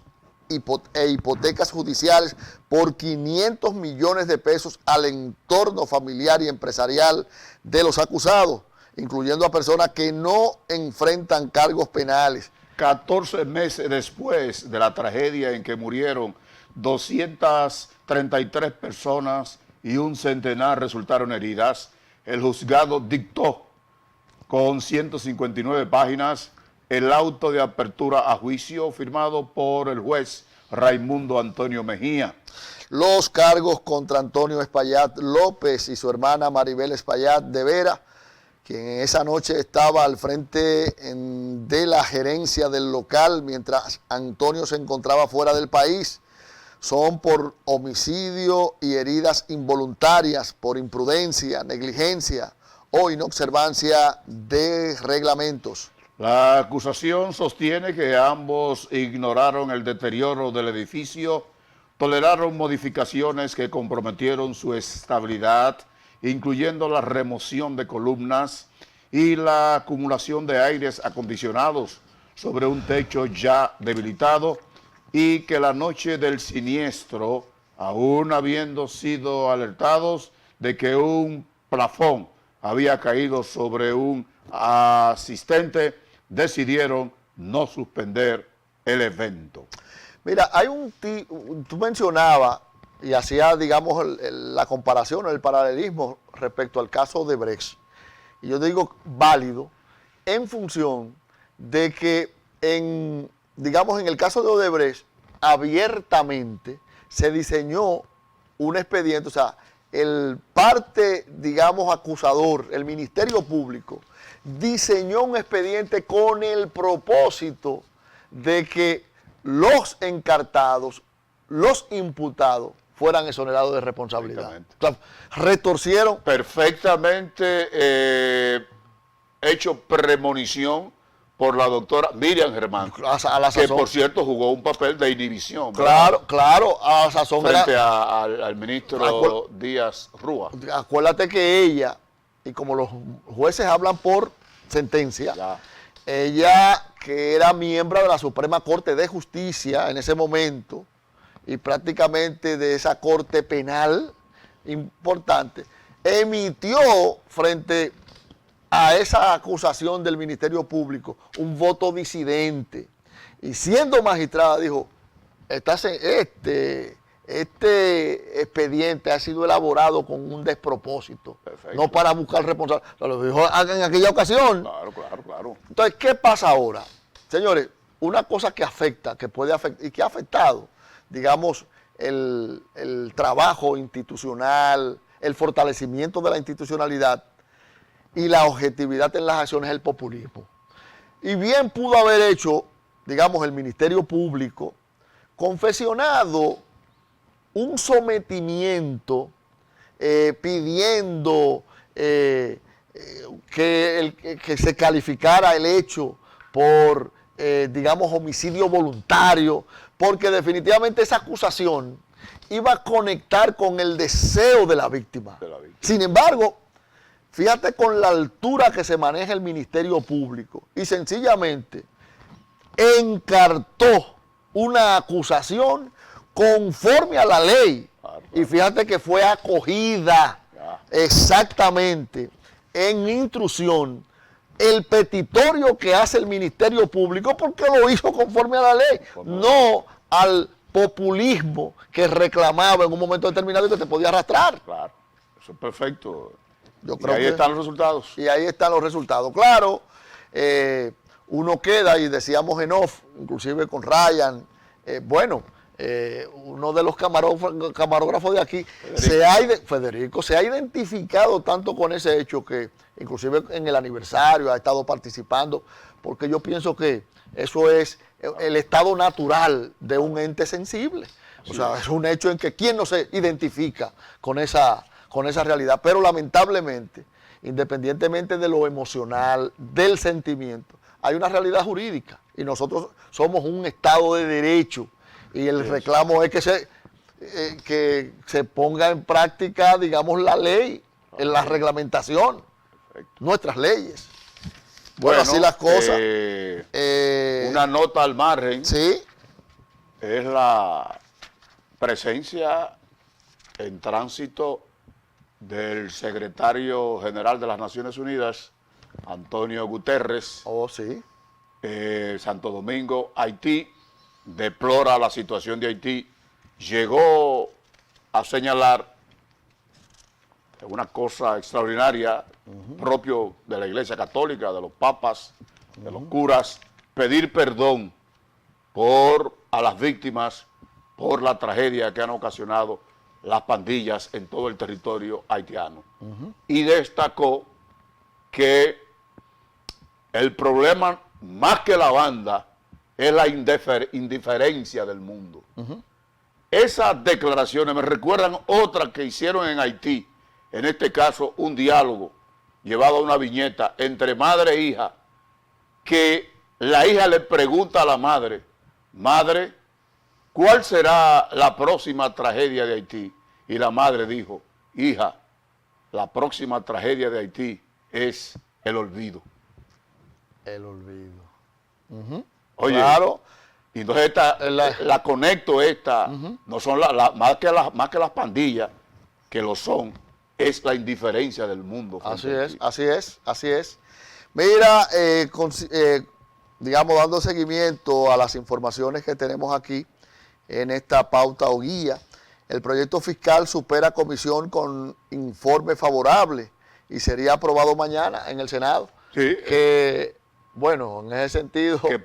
e hipotecas judiciales por 500 millones de pesos al entorno familiar y empresarial de los acusados, incluyendo a personas que no enfrentan cargos penales. 14 meses después de la tragedia en que murieron 233 personas y un centenar resultaron heridas, el juzgado dictó con 159 páginas el auto de apertura a juicio firmado por el juez Raimundo Antonio Mejía. Los cargos contra Antonio Espaillat López y su hermana Maribel Espaillat de Vera, quien esa noche estaba al frente de la gerencia del local mientras Antonio se encontraba fuera del país, son por homicidio y heridas involuntarias, por imprudencia, negligencia o inobservancia de reglamentos. La acusación sostiene que ambos ignoraron el deterioro del edificio, toleraron modificaciones que comprometieron su estabilidad, incluyendo la remoción de columnas y la acumulación de aires acondicionados sobre un techo ya debilitado, y que la noche del siniestro, aún habiendo sido alertados de que un plafón había caído sobre un asistente, decidieron no suspender el evento. Mira, tú mencionabas y hacía, digamos, la comparación o el paralelismo respecto al caso de Odebrecht. Y yo digo válido en función de que digamos, en el caso de Odebrecht, abiertamente se diseñó un expediente, o sea, el parte, digamos, acusador, el Ministerio Público, diseñó un expediente con el propósito de que los encartados, los imputados, fueran exonerados de responsabilidad. O sea, retorcieron. Perfectamente hecho premonición por la doctora Miriam Germán, que por cierto jugó un papel de inhibición. Claro, a la sazón frente al ministro Díaz Rúa. Acuérdate que ella, y como los jueces hablan por sentencia, ella, que era miembro de la Suprema Corte de Justicia en ese momento, y prácticamente de esa corte penal importante, emitió frente a esa acusación del Ministerio Público un voto disidente. Y siendo magistrada dijo, este expediente ha sido elaborado con un despropósito. Perfecto. No para buscar responsables. Lo dijo en aquella ocasión. Claro. Entonces, ¿qué pasa ahora? Señores, una cosa que afecta, que puede afectar y que ha afectado, digamos, el trabajo institucional, el fortalecimiento de la institucionalidad y la objetividad en las acciones del populismo. Y bien pudo haber hecho, digamos, el Ministerio Público, confesionado un sometimiento pidiendo que se calificara el hecho por, digamos, homicidio voluntario, porque definitivamente esa acusación iba a conectar con el deseo de la víctima. Sin embargo, fíjate con la altura que se maneja el Ministerio Público y sencillamente encartó una acusación conforme a la ley. Y fíjate que fue acogida exactamente en intrusión el petitorio que hace el Ministerio Público, porque lo hizo conforme a la ley, no al populismo que reclamaba en un momento determinado y que te podía arrastrar. Claro, eso es perfecto. Yo creo y ahí están los resultados. Y ahí están los resultados. Claro, uno queda, y decíamos en off, inclusive con Ryan, uno de los camarógrafos de aquí, Federico, se ha identificado tanto con ese hecho que inclusive en el aniversario ha estado participando, porque yo pienso que eso es el estado natural de un ente sensible. O sea, es un hecho en que quien no se identifica con esa realidad, pero lamentablemente, independientemente de lo emocional, del sentimiento, hay una realidad jurídica y nosotros somos un Estado de derecho y el reclamo es que se ponga en práctica, digamos, la ley, en la reglamentación, nuestras leyes. Bueno, así las cosas. Una nota al margen. Sí. Es la presencia en tránsito del secretario general de las Naciones Unidas, Antonio Guterres. Oh, sí. Santo Domingo, Haití, deplora la situación de Haití. Llegó a señalar una cosa extraordinaria, propio de la Iglesia Católica, de los papas, de los curas, pedir perdón a las víctimas por la tragedia que han ocasionado las pandillas en todo el territorio haitiano. Y destacó que el problema, más que la banda, es la indiferencia del mundo. Esas declaraciones me recuerdan otras que hicieron en Haití, en este caso un diálogo llevado a una viñeta entre madre e hija, que la hija le pregunta a la madre, madre, ¿cuál será la próxima tragedia de Haití? Y la madre dijo, hija, la próxima tragedia de Haití es el olvido. El olvido. Oye, claro. Y entonces la conecto no son más que las pandillas, que lo son, es la indiferencia del mundo. Así es. Mira, digamos, dando seguimiento a las informaciones que tenemos aquí en esta pauta o guía, el proyecto fiscal supera comisión con informe favorable y sería aprobado mañana en el Senado. Sí. Bueno, en ese sentido... Que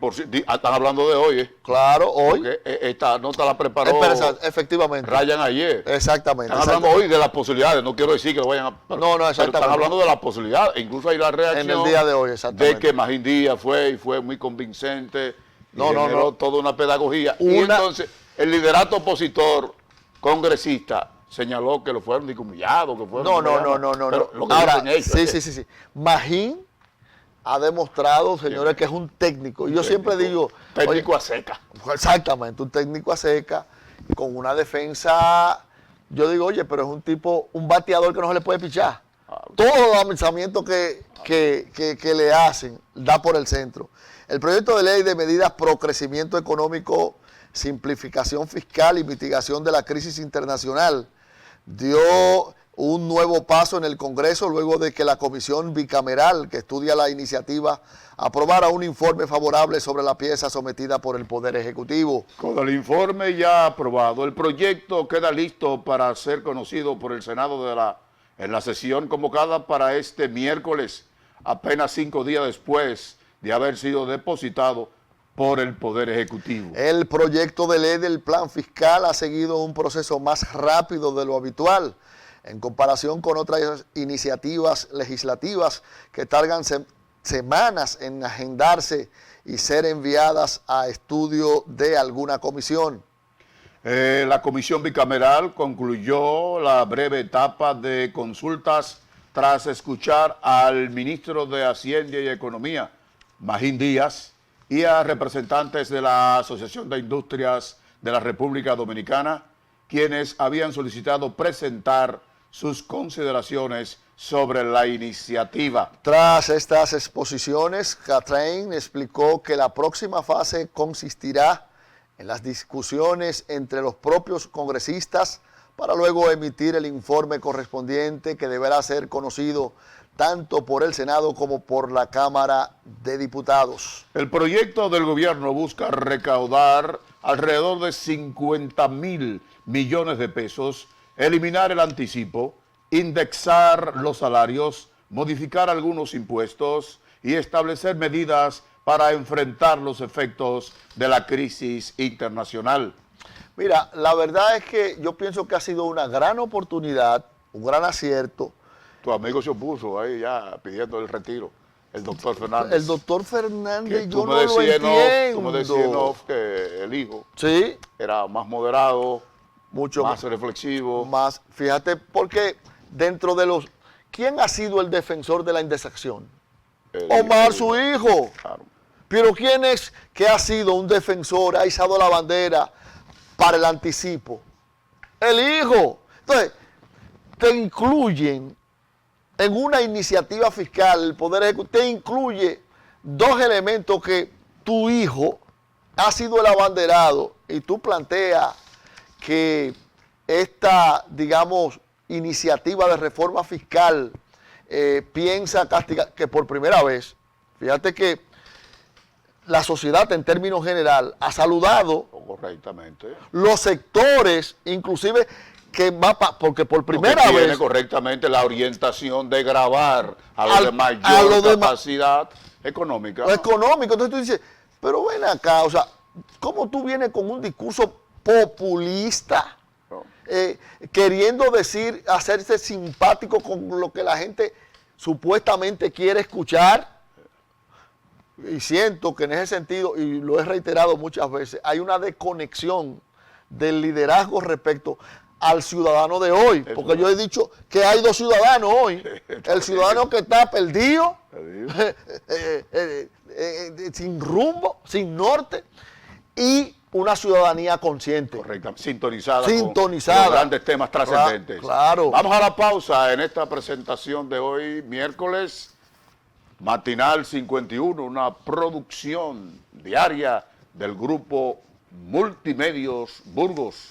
están hablando de hoy, Claro, hoy. Porque esta nota la preparó efectivamente. Ryan ayer. Exactamente. Están hablando hoy de las posibilidades, no quiero decir que lo vayan a... No, exactamente. Pero están hablando de las posibilidades, incluso hay la reacción... En el día de hoy, exactamente. De que Magín Díaz fue muy convincente, generó toda una pedagogía. Y entonces el liderato opositor congresista señaló que lo fueron humillados, que fueron... No. Ahora, sí. Magín ha demostrado, señores, que es un técnico. Y yo siempre digo... Técnico a seca. Exactamente, un técnico a seca, con una defensa... Yo digo, oye, pero es un tipo, un bateador que no se le puede pichar. Todos los lanzamientos que le hacen, da por el centro. El proyecto de ley de medidas pro crecimiento económico, simplificación fiscal y mitigación de la crisis internacional dio un nuevo paso en el Congreso luego de que la comisión bicameral que estudia la iniciativa aprobara un informe favorable sobre la pieza sometida por el Poder Ejecutivo. Con el informe ya aprobado, el proyecto queda listo para ser conocido por el Senado en la sesión convocada para este miércoles, apenas 5 días después de haber sido depositado por el Poder Ejecutivo. El proyecto de ley del plan fiscal ha seguido un proceso más rápido de lo habitual en comparación con otras iniciativas legislativas que tardan semanas en agendarse y ser enviadas a estudio de alguna comisión. La comisión bicameral concluyó la breve etapa de consultas tras escuchar al ministro de Hacienda y Economía, Magín Díaz, y a representantes de la Asociación de Industrias de la República Dominicana, quienes habían solicitado presentar sus consideraciones sobre la iniciativa. Tras estas exposiciones, Catherine explicó que la próxima fase consistirá en las discusiones entre los propios congresistas para luego emitir el informe correspondiente que deberá ser conocido tanto por el Senado como por la Cámara de Diputados. El proyecto del gobierno busca recaudar alrededor de 50.000 millones de pesos, eliminar el anticipo, indexar los salarios, modificar algunos impuestos y establecer medidas para enfrentar los efectos de la crisis internacional. Mira, la verdad es que yo pienso que ha sido una gran oportunidad, un gran acierto. Tu amigo se opuso ahí ya pidiendo el retiro, el doctor Fernández. El doctor Fernández, yo no lo entiendo. Tú me decías en off que el hijo sí, era más moderado, mucho más reflexivo. Más, fíjate, porque dentro de los... ¿Quién ha sido el defensor de la indexación? Omar, su hijo. Claro. Pero ¿quién es que ha sido un defensor, ha izado la bandera para el anticipo? El hijo. Entonces, te incluyen en una iniciativa fiscal, el Poder Ejecutivo, te incluye dos elementos que tu hijo ha sido el abanderado y tú planteas que esta, digamos, iniciativa de reforma fiscal piensa castigar, que por primera vez, fíjate que la sociedad en términos general ha saludado correctamente los sectores, inclusive que va porque por primera tiene vez correctamente la orientación de gravar a los de mayor capacidad económica. Económico. Entonces tú dices, pero ven acá, o sea, ¿cómo tú vienes con un discurso populista? No. Queriendo decir, hacerse simpático con lo que la gente supuestamente quiere escuchar. Y siento que en ese sentido, y lo he reiterado muchas veces, hay una desconexión del liderazgo respecto al ciudadano de hoy. Porque yo he dicho que hay dos ciudadanos hoy. El ciudadano que está perdido, sin rumbo, sin norte, y una ciudadanía consciente. Correcto, sintonizada con los grandes temas trascendentes. Claro. Vamos a la pausa en esta presentación de hoy, miércoles, Matinal 51, una producción diaria del grupo Multimedios Burgos.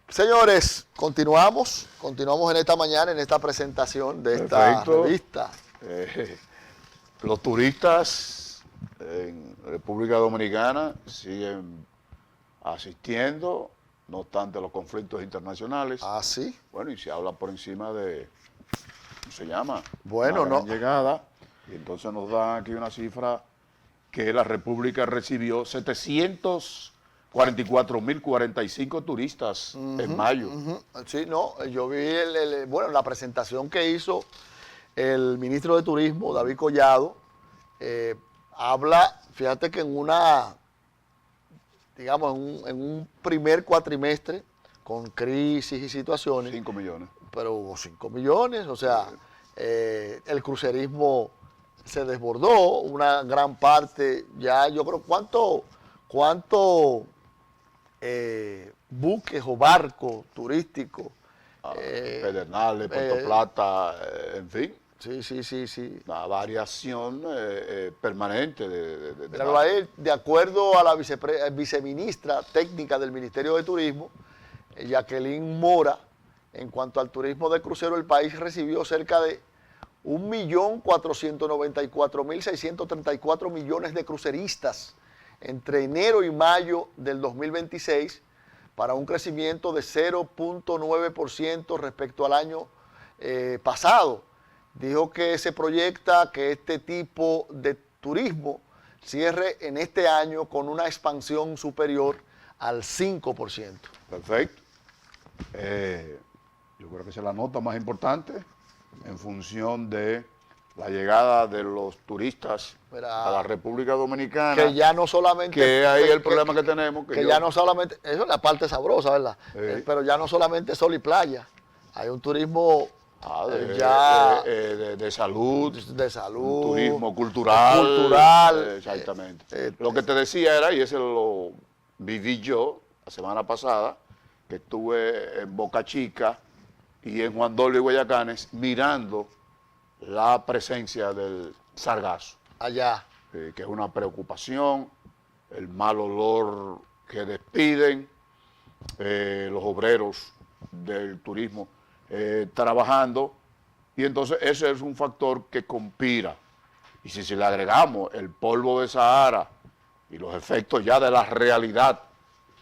Señores, continuamos en esta mañana, en esta presentación de esta revista. Los turistas en República Dominicana siguen asistiendo, no obstante los conflictos internacionales. Ah, sí. Bueno, y se habla por encima de, ¿cómo se llama? Bueno, una gran no. llegada, y entonces nos dan aquí una cifra que la República recibió 744.045 turistas en mayo. Sí, no, yo vi la presentación que hizo el ministro de Turismo, David Collado, habla, fíjate que en un primer cuatrimestre, con crisis y situaciones. 5 millones. Pero hubo 5 millones, o sea, el crucerismo se desbordó, una gran parte, ya yo creo, ¿cuánto buques o barcos turísticos? Pedernales, Puerto Plata, en fin. Sí. Una variación permanente De acuerdo a la viceministra técnica del Ministerio de Turismo, Jacqueline Mora, en cuanto al turismo de crucero, el país recibió cerca de 1.494.634 millones de cruceristas entre enero y mayo del 2026, para un crecimiento de 0.9% respecto al año pasado. Dijo que se proyecta que este tipo de turismo cierre en este año con una expansión superior al 5%. Perfecto. Yo creo que esa es la nota más importante en función de la llegada de los turistas a la República Dominicana. Que ya no solamente... Que ahí el problema que tenemos. Que ya no solamente... Eso es la parte sabrosa, ¿verdad? Sí. Pero ya no solamente sol y playa. Hay un turismo... de salud. De salud. Un turismo cultural. Cultural. Exactamente. Lo que te decía era, y ese lo viví yo la semana pasada, que estuve en Boca Chica y en Juan Dolio y Guayacanes mirando la presencia del sargazo. Allá. Que es una preocupación, el mal olor que despiden los obreros del turismo trabajando, y entonces ese es un factor que conspira. Y si le agregamos el polvo de Sahara y los efectos ya de la realidad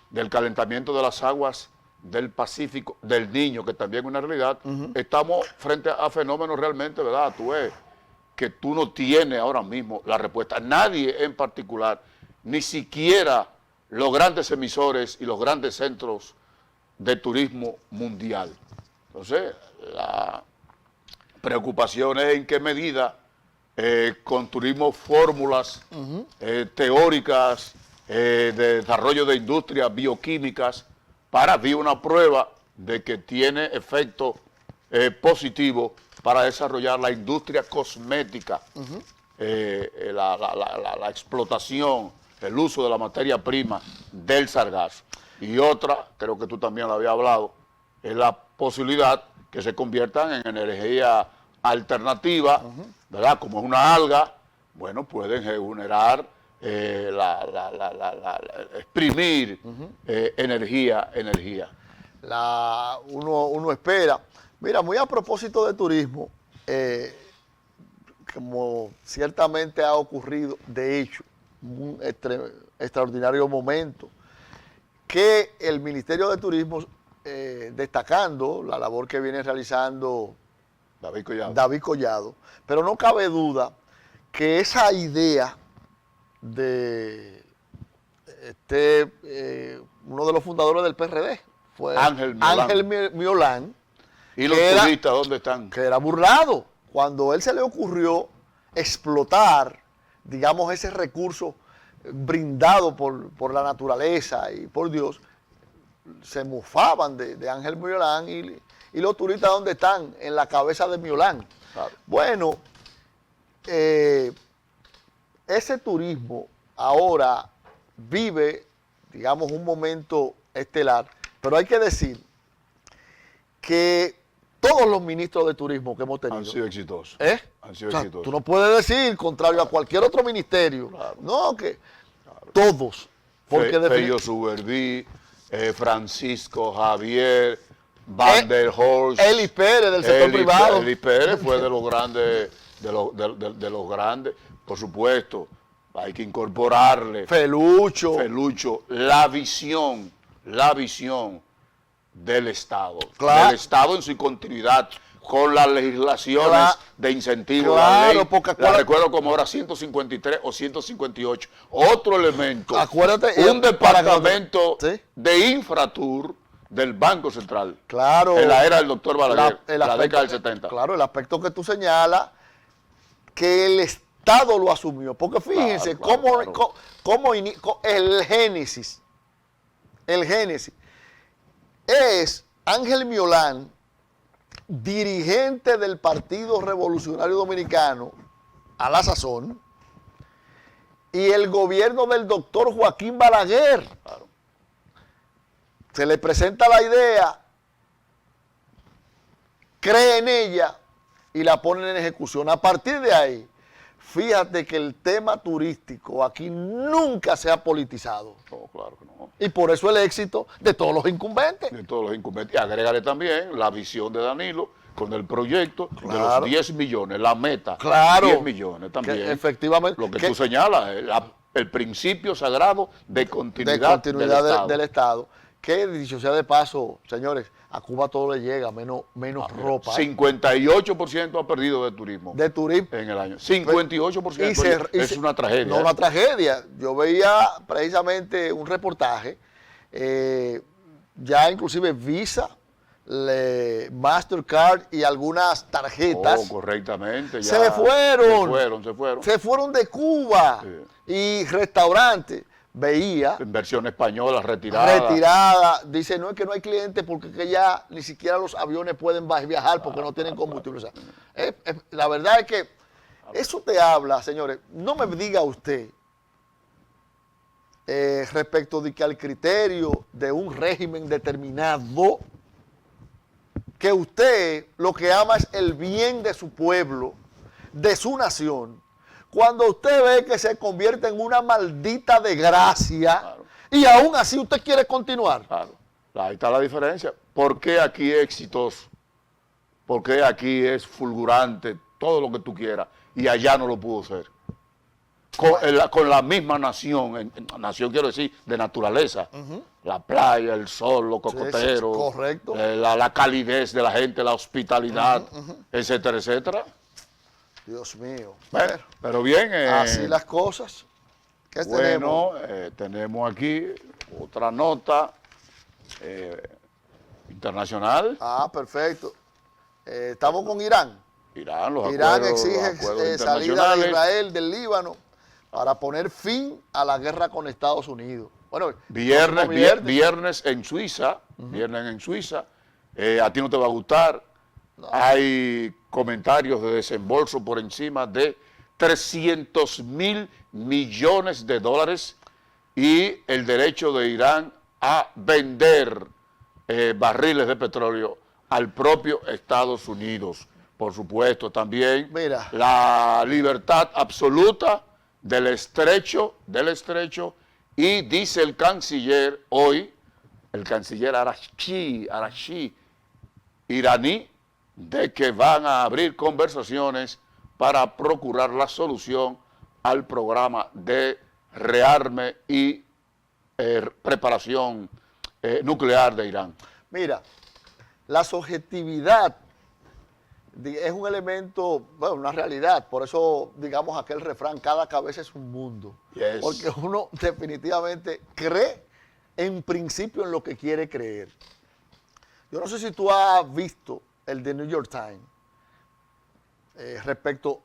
del calentamiento de las aguas del Pacífico, del Niño, que también es una realidad, estamos frente a fenómenos realmente, ¿verdad? Tú ves que tú no tienes ahora mismo la respuesta. Nadie en particular, ni siquiera los grandes emisores y los grandes centros de turismo mundial. Entonces, la preocupación es en qué medida construimos fórmulas teóricas de desarrollo de industrias bioquímicas para dar una prueba de que tiene efecto positivo para desarrollar la industria cosmética, la explotación, el uso de la materia prima del sargazo. Y otra, creo que tú también lo habías hablado, es la posibilidad que se conviertan en energía alternativa, ¿verdad? Como es una alga, bueno, pueden generar, exprimir energía. Uno espera. Mira, muy a propósito de turismo, como ciertamente ha ocurrido, de hecho, un extraordinario momento, que el Ministerio de Turismo, destacando la labor que viene realizando David Collado, pero no cabe duda que esa idea de uno de los fundadores del PRD fue Ángel Miolán. ¿Y los turistas dónde están? Que era burlado cuando a él se le ocurrió explotar, digamos, ese recurso brindado por la naturaleza y por Dios. Se mofaban de Ángel Miolán y los turistas ¿dónde están? En la cabeza de Miolán. Claro. Bueno, ese turismo ahora vive, digamos, un momento estelar, pero hay que decir que todos los ministros de turismo que hemos tenido han sido exitosos. Han sido exitosos. Tú no puedes decir, contrario a cualquier otro ministerio, claro. No, que todos. Porque Fello Suberví, Francisco Javier, Van der Horst, Eli Pérez del sector privado. Eli Pérez fue de los grandes, de los grandes, por supuesto. Hay que incorporarle Felucho, la visión del Estado, claro. Del Estado en su continuidad con las legislaciones de incentivo, la ley, recuerdo como ahora 153 o 158, otro elemento, un departamento de Infratur del Banco Central, claro, en la era del doctor Balaguer, la década del 70. Claro, el aspecto que tú señalas, que el Estado lo asumió, porque fíjense cómo el génesis es Ángel Miolán, dirigente del Partido Revolucionario Dominicano, a la sazón, y el gobierno del doctor Joaquín Balaguer. Claro. Se le presenta la idea, cree en ella y la ponen en ejecución. A partir de ahí, fíjate que el tema turístico aquí nunca se ha politizado. Oh, claro que no. Y por eso el éxito de todos los incumbentes. De todos los incumbentes. Y agrégale también la visión de Danilo con el proyecto de los 10 millones, la meta. Claro. 10 millones también. Que efectivamente. Lo que tú señalas, el principio sagrado de continuidad, del Estado. que dicho sea de paso, señores, a Cuba todo le llega, menos ropa. 58% ha perdido de turismo. De turismo. En el año. 58%. Es una tragedia. No, una tragedia. Yo veía precisamente un reportaje, ya inclusive Visa, Mastercard y algunas tarjetas. Correctamente. Ya se fueron. Se fueron de Cuba. Sí. Y restaurantes. Veía. Inversión española retirada. Dice, no es que no hay clientes porque que ya ni siquiera los aviones pueden viajar porque no tienen combustible. O sea, la verdad es que eso te habla, señores. No me diga usted respecto de que al criterio de un régimen determinado, que usted lo que ama es el bien de su pueblo, de su nación. Cuando usted ve que se convierte en una maldita desgracia, claro, y aún así usted quiere continuar. Claro, ahí está la diferencia. ¿Por qué aquí es exitoso? ¿Por qué aquí es fulgurante, todo lo que tú quieras, y allá no lo pudo ser? Con la misma nación, nación quiero decir, de naturaleza, la playa, el sol, los cocoteros, sí, correcto, la calidez de la gente, la hospitalidad, etcétera, etcétera. Dios mío. Bueno, pero bien. Así las cosas. ¿Qué bueno, tenemos aquí otra nota internacional. Perfecto. Estamos con Irán. Irán exige salida de Israel del Líbano para poner fin a la guerra con Estados Unidos. Bueno, viernes en Suiza. Viernes en Suiza. A ti no te va a gustar. No. Hay comentarios de desembolso por encima de 300.000 millones de dólares y el derecho de Irán a vender barriles de petróleo al propio Estados Unidos. Por supuesto, también la libertad absoluta del estrecho, y dice el canciller hoy, el canciller Araghchi, iraní, de que van a abrir conversaciones para procurar la solución al programa de rearme y preparación nuclear de Irán. Mira, la subjetividad es un elemento, bueno, una realidad, por eso digamos aquel refrán, cada cabeza es un mundo. Yes. Porque uno definitivamente cree en principio en lo que quiere creer. Yo no sé si tú has visto el de New York Times respecto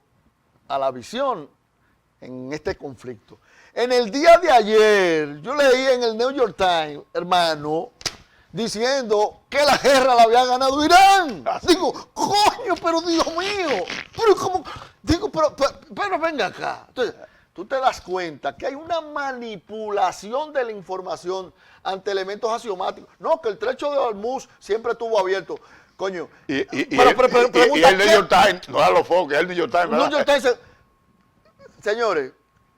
a la visión en este conflicto. En el día de ayer, yo leí en el New York Times, hermano, diciendo que la guerra la había ganado Irán. Digo, coño, pero Dios mío, pero ¿cómo? Digo, pero venga acá. Entonces, tú te das cuenta que hay una manipulación de la información ante elementos axiomáticos. No, que el trecho de Hormuz siempre estuvo abierto. Coño. Y el New York Times, no da los focos, el New York Times. New York Times, señores,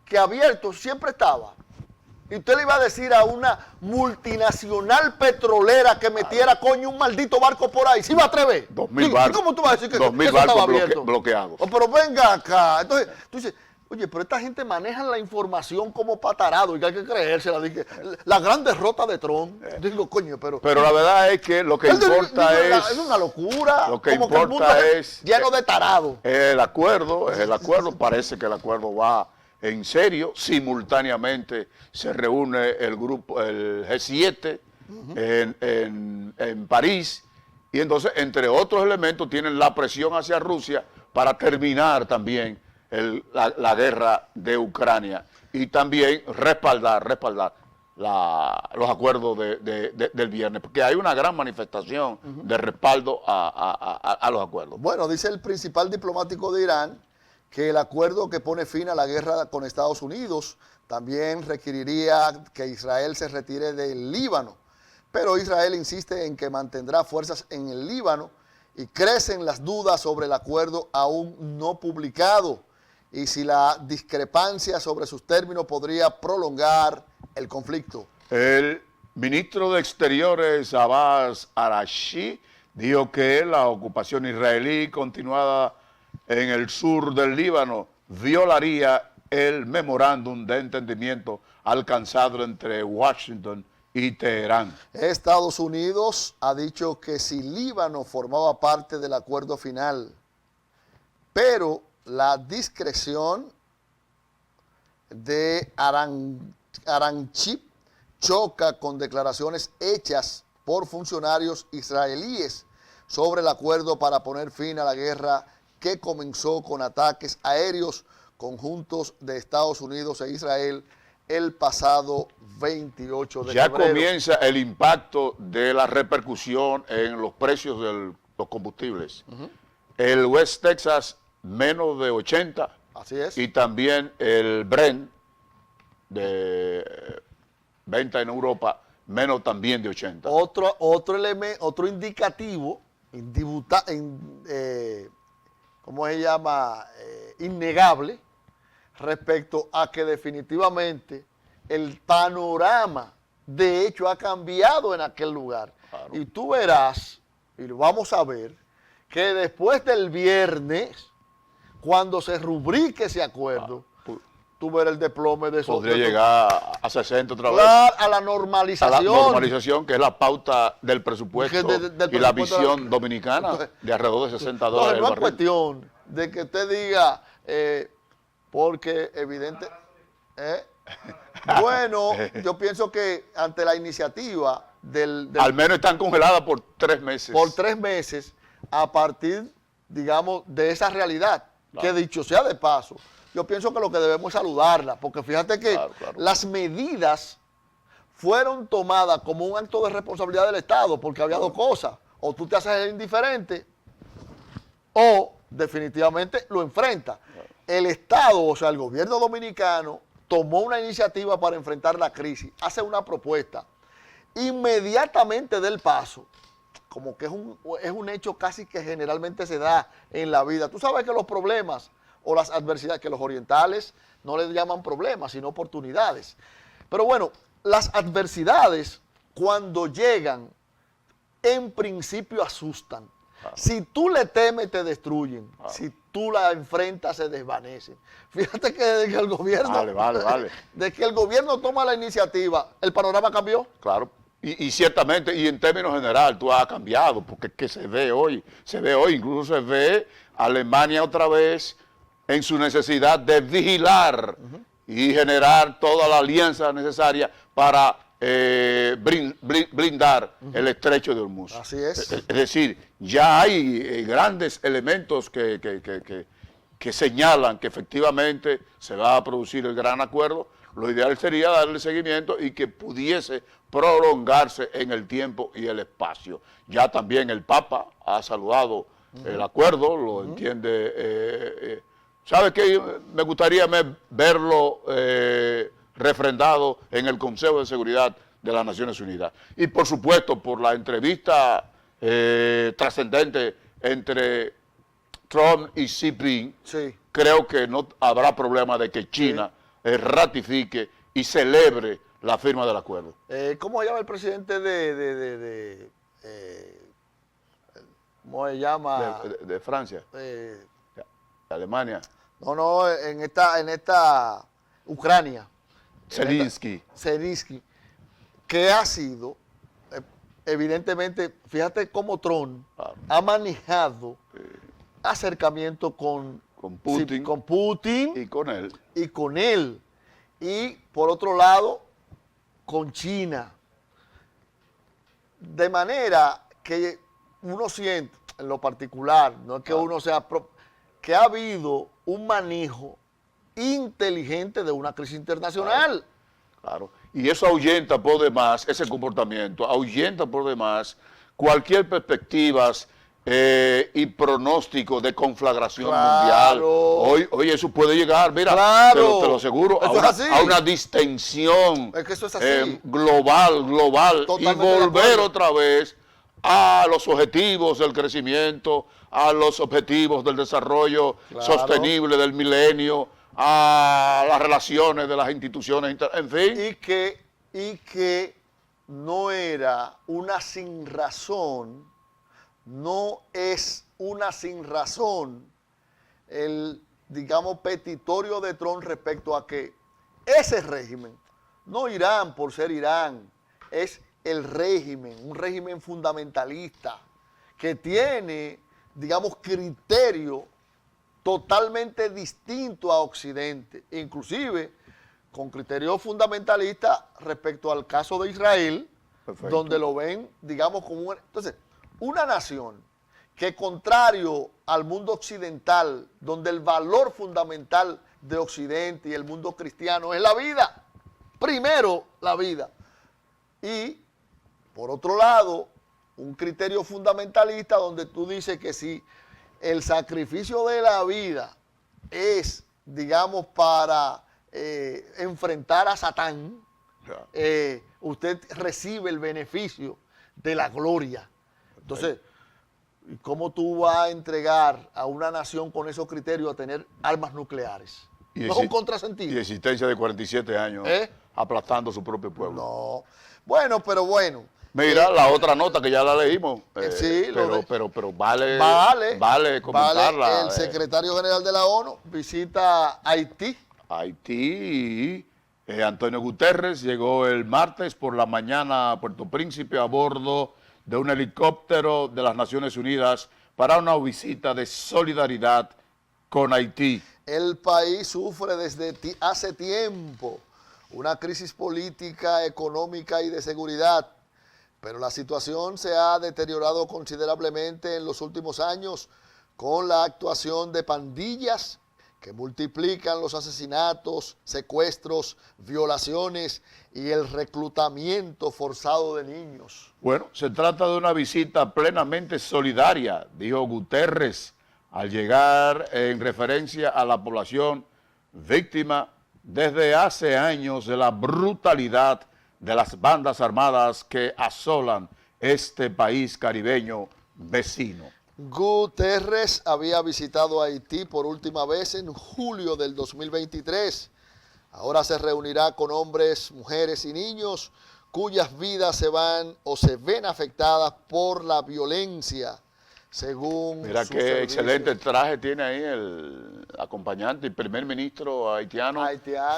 que abierto siempre estaba. Y usted le iba a decir a una multinacional petrolera que metiera, coño, un maldito barco por ahí. ¿Sí va a atrever? 2.000 barcos. ¿Cómo tú vas a decir que 2.000 eso barcos estaba abierto? bloqueados. Pero venga acá. Entonces, tú dices, oye, pero esta gente maneja la información como patarado y que hay que creérsela. La gran derrota de Trump. Digo, coño, pero la verdad es que lo que importa es una locura. Lo que importa es lleno de tarado. El acuerdo. Parece que el acuerdo va en serio. Simultáneamente se reúne el grupo, el G7 en París. Y entonces, entre otros elementos, tienen la presión hacia Rusia para terminar también la guerra de Ucrania y también respaldar los acuerdos del viernes, porque hay una gran manifestación de respaldo a los acuerdos. Bueno, dice el principal diplomático de Irán que el acuerdo que pone fin a la guerra con Estados Unidos también requeriría que Israel se retire del Líbano, pero Israel insiste en que mantendrá fuerzas en el Líbano y crecen las dudas sobre el acuerdo aún no publicado y si la discrepancia sobre sus términos podría prolongar el conflicto. El ministro de Exteriores, Abbas Araghchi, dijo que la ocupación israelí continuada en el sur del Líbano violaría el memorándum de entendimiento alcanzado entre Washington y Teherán. Estados Unidos ha dicho que si Líbano formaba parte del acuerdo final, pero la discreción de Aranchip choca con declaraciones hechas por funcionarios israelíes sobre el acuerdo para poner fin a la guerra que comenzó con ataques aéreos conjuntos de Estados Unidos e Israel el pasado 28 de Ya febrero. comienza el impacto de la repercusión en los precios de los combustibles. El West Texas menos de 80. Así es. Y también el Brent de venta en Europa menos también de 80. Otro elemento, otro indicativo, ¿cómo se llama? Innegable, respecto a que definitivamente el panorama de hecho ha cambiado en aquel lugar. Claro. Y tú verás, y lo vamos a ver, que después del viernes, cuando se rubrique ese acuerdo, tú verás el desplome de eso. Podría llegar a 60 otra vez. A la normalización. A la normalización, que es la pauta del presupuesto y la visión dominicana, entonces, de alrededor de $60 no el barril. Es cuestión de que usted diga, porque evidente... Bueno, yo pienso que ante la iniciativa al menos están congeladas por 3 meses. Por 3 meses, a partir, digamos, de esa realidad, que dicho sea de paso, yo pienso que lo que debemos es saludarla, porque fíjate que las medidas fueron tomadas como un acto de responsabilidad del Estado, porque había dos cosas: o tú te haces el indiferente, o definitivamente lo enfrentas. El Estado, o sea, el gobierno dominicano, tomó una iniciativa para enfrentar la crisis, hace una propuesta, inmediatamente del paso, como que es un hecho casi que generalmente se da en la vida. Tú sabes que los problemas o las adversidades, que los orientales no les llaman problemas, sino oportunidades. Pero bueno, las adversidades cuando llegan, en principio asustan. Si tú le temes, te destruyen. Si tú la enfrentas, se desvanecen. Fíjate que desde que el gobierno, desde que el gobierno toma la iniciativa, el panorama cambió. Claro. Y ciertamente, y en términos general, tú has cambiado, porque es que se ve hoy, incluso se ve Alemania otra vez en su necesidad de vigilar y generar toda la alianza necesaria para blindar el estrecho de Hormuz. Así es. Es decir, ya hay grandes elementos que señalan que efectivamente se va a producir el gran acuerdo. Lo ideal sería darle seguimiento y que pudiese prolongarse en el tiempo y el espacio. Ya también el Papa ha saludado el acuerdo, lo entiende. ¿Sabe qué? Me gustaría verlo refrendado en el Consejo de Seguridad de las Naciones Unidas. Y por supuesto, por la entrevista trascendente entre Trump y Xi Jinping, creo que no habrá problema de que China ratifique y celebre la firma del acuerdo. ¿Cómo se llama el presidente ¿cómo se llama? De Francia, de Alemania. No, en esta Ucrania. Zelensky, que ha sido, evidentemente, fíjate cómo Trump ha manejado acercamiento con Putin y con él. Y por otro lado, con China. De manera que uno siente, en lo particular, no es que uno sea, que ha habido un manejo inteligente de una crisis internacional. Claro. Y eso ahuyenta por demás, ese comportamiento, ahuyenta por demás cualquier perspectivas y pronóstico de conflagración mundial. Hoy eso puede llegar, mira, te lo aseguro, a una distensión global y volver otra vez a los objetivos del crecimiento, a los objetivos del desarrollo sostenible del milenio, a las relaciones de las instituciones, en fin. Y que no era una sinrazón, no es una sinrazón el, digamos, petitorio de Trump respecto a que ese régimen, no Irán por ser Irán, es el régimen, un régimen fundamentalista que tiene, digamos, criterio totalmente distinto a Occidente, inclusive con criterio fundamentalista respecto al caso de Israel, Perfecto. donde lo ven, digamos, como un... Entonces, una nación que contrario al mundo occidental, donde el valor fundamental de Occidente y el mundo cristiano es la vida, primero la vida, y por otro lado, un criterio fundamentalista donde tú dices que si el sacrificio de la vida es, digamos, para enfrentar a Satán, usted recibe el beneficio de la gloria. Entonces, ¿cómo tú vas a entregar a una nación con esos criterios a tener armas nucleares? No es un contrasentido. Y existencia de 47 años aplastando a su propio pueblo. No. Bueno, pero bueno. Mira, la otra nota que ya la leímos, sí, pero vale comentarla. El secretario general de la ONU visita Haití. Haití, Antonio Guterres llegó el martes por la mañana a Puerto Príncipe a bordo de un helicóptero de las Naciones Unidas para una visita de solidaridad con Haití. El país sufre desde hace tiempo una crisis política, económica y de seguridad, pero la situación se ha deteriorado considerablemente en los últimos años con la actuación de pandillas que multiplican los asesinatos, secuestros, violaciones y el reclutamiento forzado de niños. Bueno, se trata de una visita plenamente solidaria, dijo Guterres, al llegar en referencia a la población víctima desde hace años de la brutalidad de las bandas armadas que asolan este país caribeño vecino. Guterres había visitado Haití por última vez en julio del 2023. Ahora se reunirá con hombres, mujeres y niños cuyas vidas se van o se ven afectadas por la violencia, según Mira su qué servicio. excelente traje tiene ahí el acompañante, el primer ministro haitiano.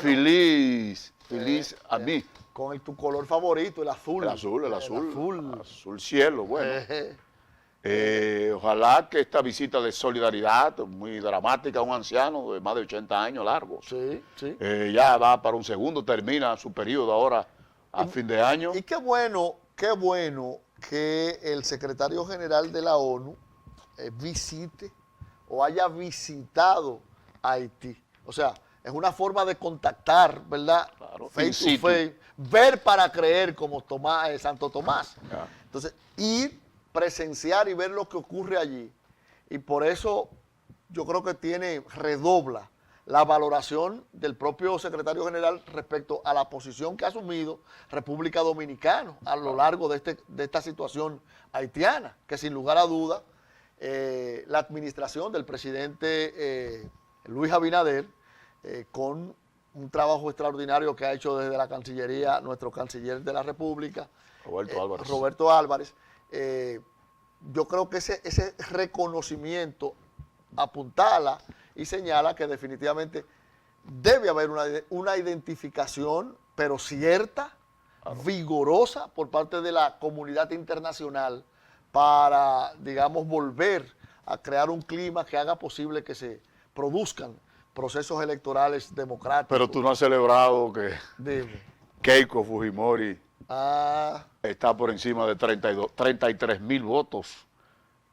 Feliz a mí. Con tu color favorito, el azul. El azul cielo, bueno. Ojalá que esta visita de solidaridad, muy dramática, a un anciano de más de 80 años largo, ya va para un segundo, termina su periodo ahora a fin de año. Y qué bueno que el secretario general de la ONU visite o haya visitado Haití. O sea, es una forma de contactar, ¿verdad? Claro, Face to face, ver para creer como Santo Tomás. Ya. Entonces, ir, presenciar y ver lo que ocurre allí. Y por eso yo creo que redobla la valoración del propio secretario general respecto a la posición que ha asumido República Dominicana a lo largo de esta situación haitiana, que sin lugar a duda la administración del presidente Luis Abinader, con un trabajo extraordinario que ha hecho desde la Cancillería nuestro canciller de la República, Roberto Álvarez, yo creo que ese reconocimiento apuntala y señala que definitivamente debe haber una identificación, pero cierta, vigorosa por parte de la comunidad internacional para, digamos, volver a crear un clima que haga posible que se produzcan procesos electorales democráticos. Pero tú no has celebrado que Keiko Fujimori está por encima de 33,000 votos,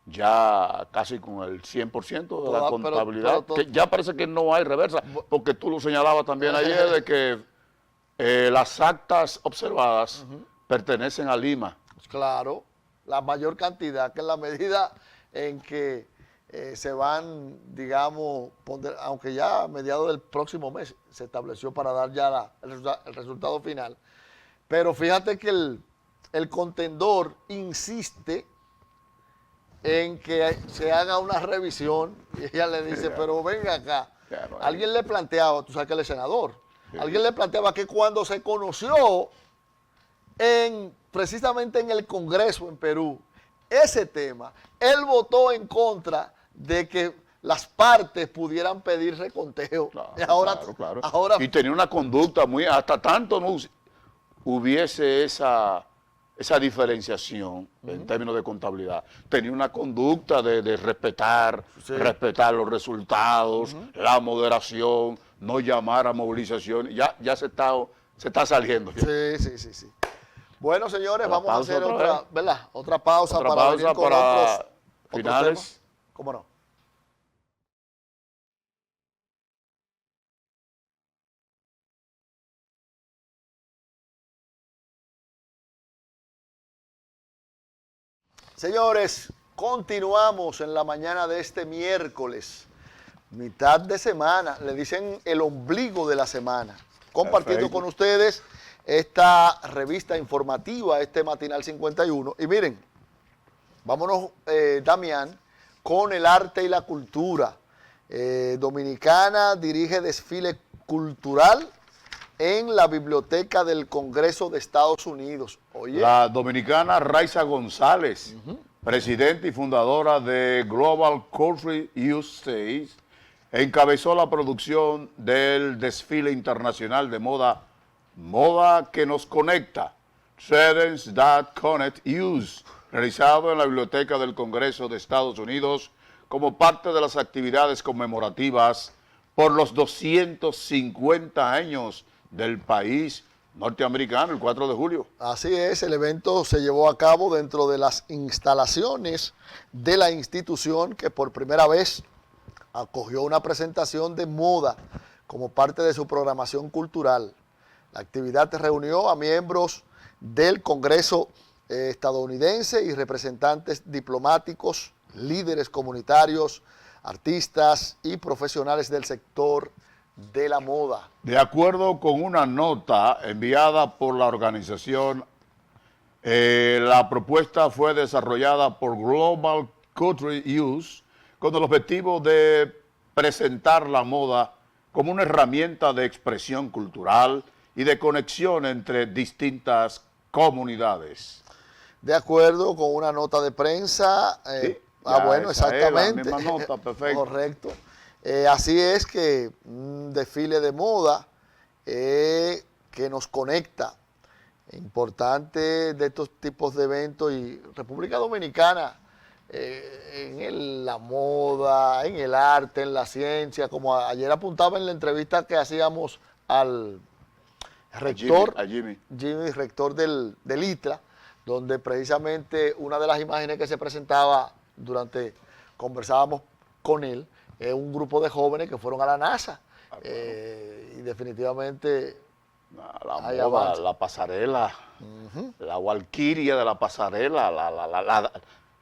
ya casi con el 100% de la contabilidad, que ya parece que no hay reversa, porque tú lo señalabas también ayer de que las actas observadas pertenecen a Lima. Claro, la mayor cantidad, que en la medida en que se van, digamos, aunque ya a mediados del próximo mes se estableció para dar ya el resultado final. Pero fíjate que el contendor insiste en que se haga una revisión y ella le dice, pero venga acá. Alguien le planteaba, tú sabes que él es senador, alguien le planteaba que cuando se conoció precisamente en el Congreso en Perú, ese tema, él votó en contra de que las partes pudieran pedir reconteo. Claro. Y tenía una conducta hasta tanto no hubiese esa esa diferenciación en términos de contabilidad. Tenía una conducta de respetar, respetar los resultados, la moderación, no llamar a movilización. Ya se está saliendo. Sí. Bueno, señores, Otra vamos a pausa hacer otra otra, vez. ¿verdad? Otra pausa Otra para pausa venir con para otros finales. temas. ¿Cómo no? Señores, continuamos en la mañana de este miércoles, mitad de semana, le dicen el ombligo de la semana, compartiendo Perfecto. con ustedes esta revista informativa, este Matinal 51. Y miren, vámonos, Damián, con el arte y la cultura. Dominicana dirige desfile cultural en la Biblioteca del Congreso de Estados Unidos. Oye, La dominicana Raiza González, presidenta y fundadora de Global Cultural USA, encabezó la producción del desfile internacional de moda que nos conecta, Trends That Connect Us, realizado en la Biblioteca del Congreso de Estados Unidos como parte de las actividades conmemorativas por los 250 años del país norteamericano, el 4 de julio. así es, el evento se llevó a cabo dentro de las instalaciones de la institución que por primera vez acogió una presentación de moda como parte de su programación cultural. La actividad reunió a miembros del Congreso estadounidense y representantes diplomáticos, líderes comunitarios, artistas y profesionales del sector de la moda. De acuerdo con una nota enviada por la organización, la propuesta fue desarrollada por Global Cultural Use con el objetivo de presentar la moda como una herramienta de expresión cultural y de conexión entre distintas comunidades. De acuerdo con una nota de prensa, Sí, bueno, esa es exactamente. la misma nota, perfecto. Correcto. Así es que un desfile de moda que nos conecta, importante de estos tipos de eventos, y República Dominicana la moda, en el arte, en la ciencia, como ayer apuntaba en la entrevista que hacíamos al rector, A Jimmy. Jimmy, rector del ITLA, donde precisamente una de las imágenes que se presentaba conversábamos con él, es un grupo de jóvenes que fueron a la NASA. Y definitivamente La hay moda, avance. la pasarela, la walquiria de la pasarela,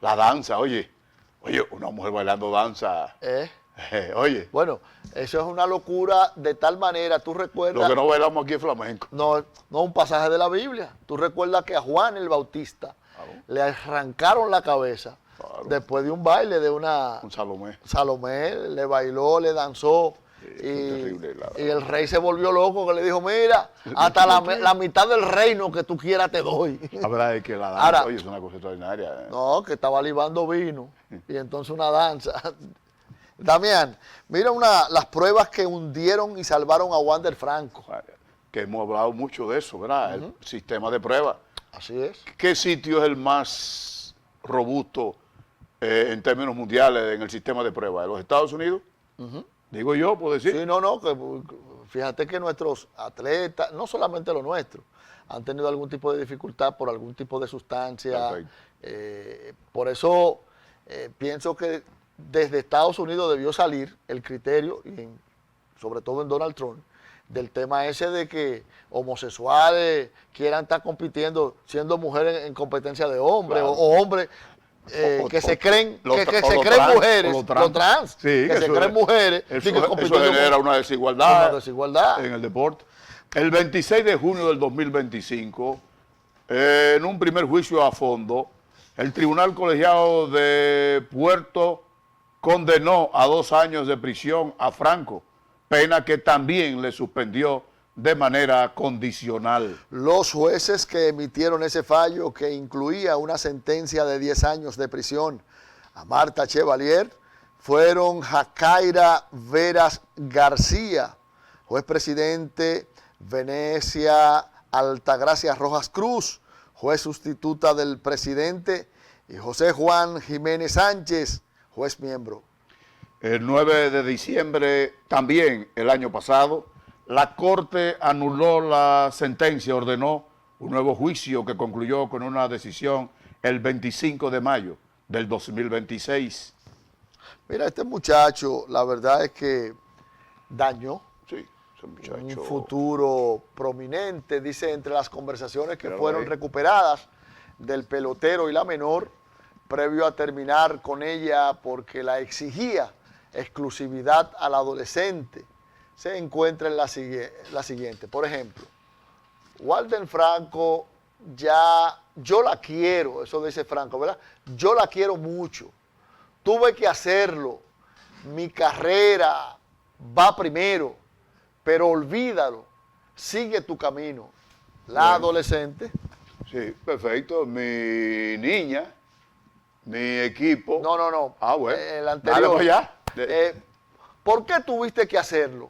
la danza, oye, una mujer bailando danza, oye, Bueno, eso es una locura de tal manera, tú lo recuerdas, que no bailamos aquí es flamenco. no un pasaje de la Biblia, tú recuerdas que a Juan el Bautista le arrancaron la cabeza después de un baile de una Un Salomé. Salomé, le bailó, le danzó. fue terrible, Y el rey se volvió loco, que le dijo, mira, hasta la mitad del reino que tú quieras te doy. La verdad es que la danza, Ahora- oye, es una cosa extraordinaria. No, que estaba libando vino y entonces una danza. Damián, mira las pruebas que hundieron y salvaron a Wander Franco. Que hemos hablado mucho de eso, ¿verdad? El sistema de prueba. Así es. ¿Qué sitio es el más robusto en términos mundiales en el sistema de prueba? ¿De los Estados Unidos? Digo yo, puedo decir. Sí, no, que fíjate que nuestros atletas, no solamente los nuestros, han tenido algún tipo de dificultad por algún tipo de sustancia. Perfecto. Por eso pienso que desde Estados Unidos debió salir el criterio, sobre todo en Donald Trump, del tema ese de que homosexuales quieran estar compitiendo siendo mujeres en competencia de hombres, Claro. o hombres que se creen mujeres, los trans, Sí, que se eso creen es- mujeres, Eso, y que eso compitiendo genera con una desigualdad, una desigualdad. en el deporte. El 26 de junio del 2025, en un primer juicio a fondo, el Tribunal Colegiado de Puerto condenó a 2 años de prisión a Franco, pena que también le suspendió de manera condicional. Los jueces que emitieron ese fallo, que incluía una sentencia de 10 años de prisión a Marta Chevalier, fueron Jacaira Veras García, juez presidente Venecia Altagracia Rojas Cruz, juez sustituta del presidente, y José Juan Jiménez Sánchez, juez miembro. El 9 de diciembre, también el año pasado, la Corte anuló la sentencia, ordenó un nuevo juicio que concluyó con una decisión el 25 de mayo del 2026. Mira, este muchacho, la verdad es que dañó Sí, ese muchacho. un futuro prominente, dice, entre las conversaciones que Míralo fueron ahí. recuperadas del pelotero y la menor, previo a terminar con ella porque la exigía exclusividad al adolescente, se encuentra en la siguiente. Por ejemplo, Walden Franco, yo la quiero, eso dice Franco, ¿verdad? Yo la quiero mucho. Tuve que hacerlo. Mi carrera va primero, pero olvídalo. Sigue tu camino. La Bueno. adolescente. Sí, perfecto. Mi niña, mi equipo. No. Ah, bueno. El Dale anterior. para allá. ¿Por qué tuviste que hacerlo?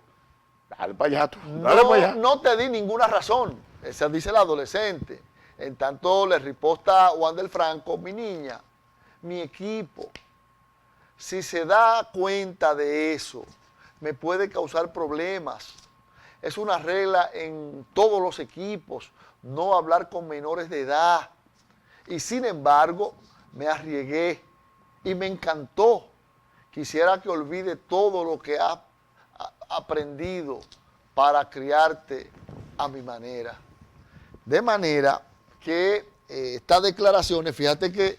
Dale para allá tú. Dale para allá. No te di ninguna razón. Esa dice el adolescente. En tanto le riposta Juan del Franco, mi niña, mi equipo. Si se da cuenta de eso, me puede causar problemas. Es una regla en todos los equipos, no hablar con menores de edad. Y sin embargo, me arriesgué y me encantó. Quisiera que olvide todo lo que ha aprendido para criarte a mi manera. De manera que estas declaraciones, fíjate que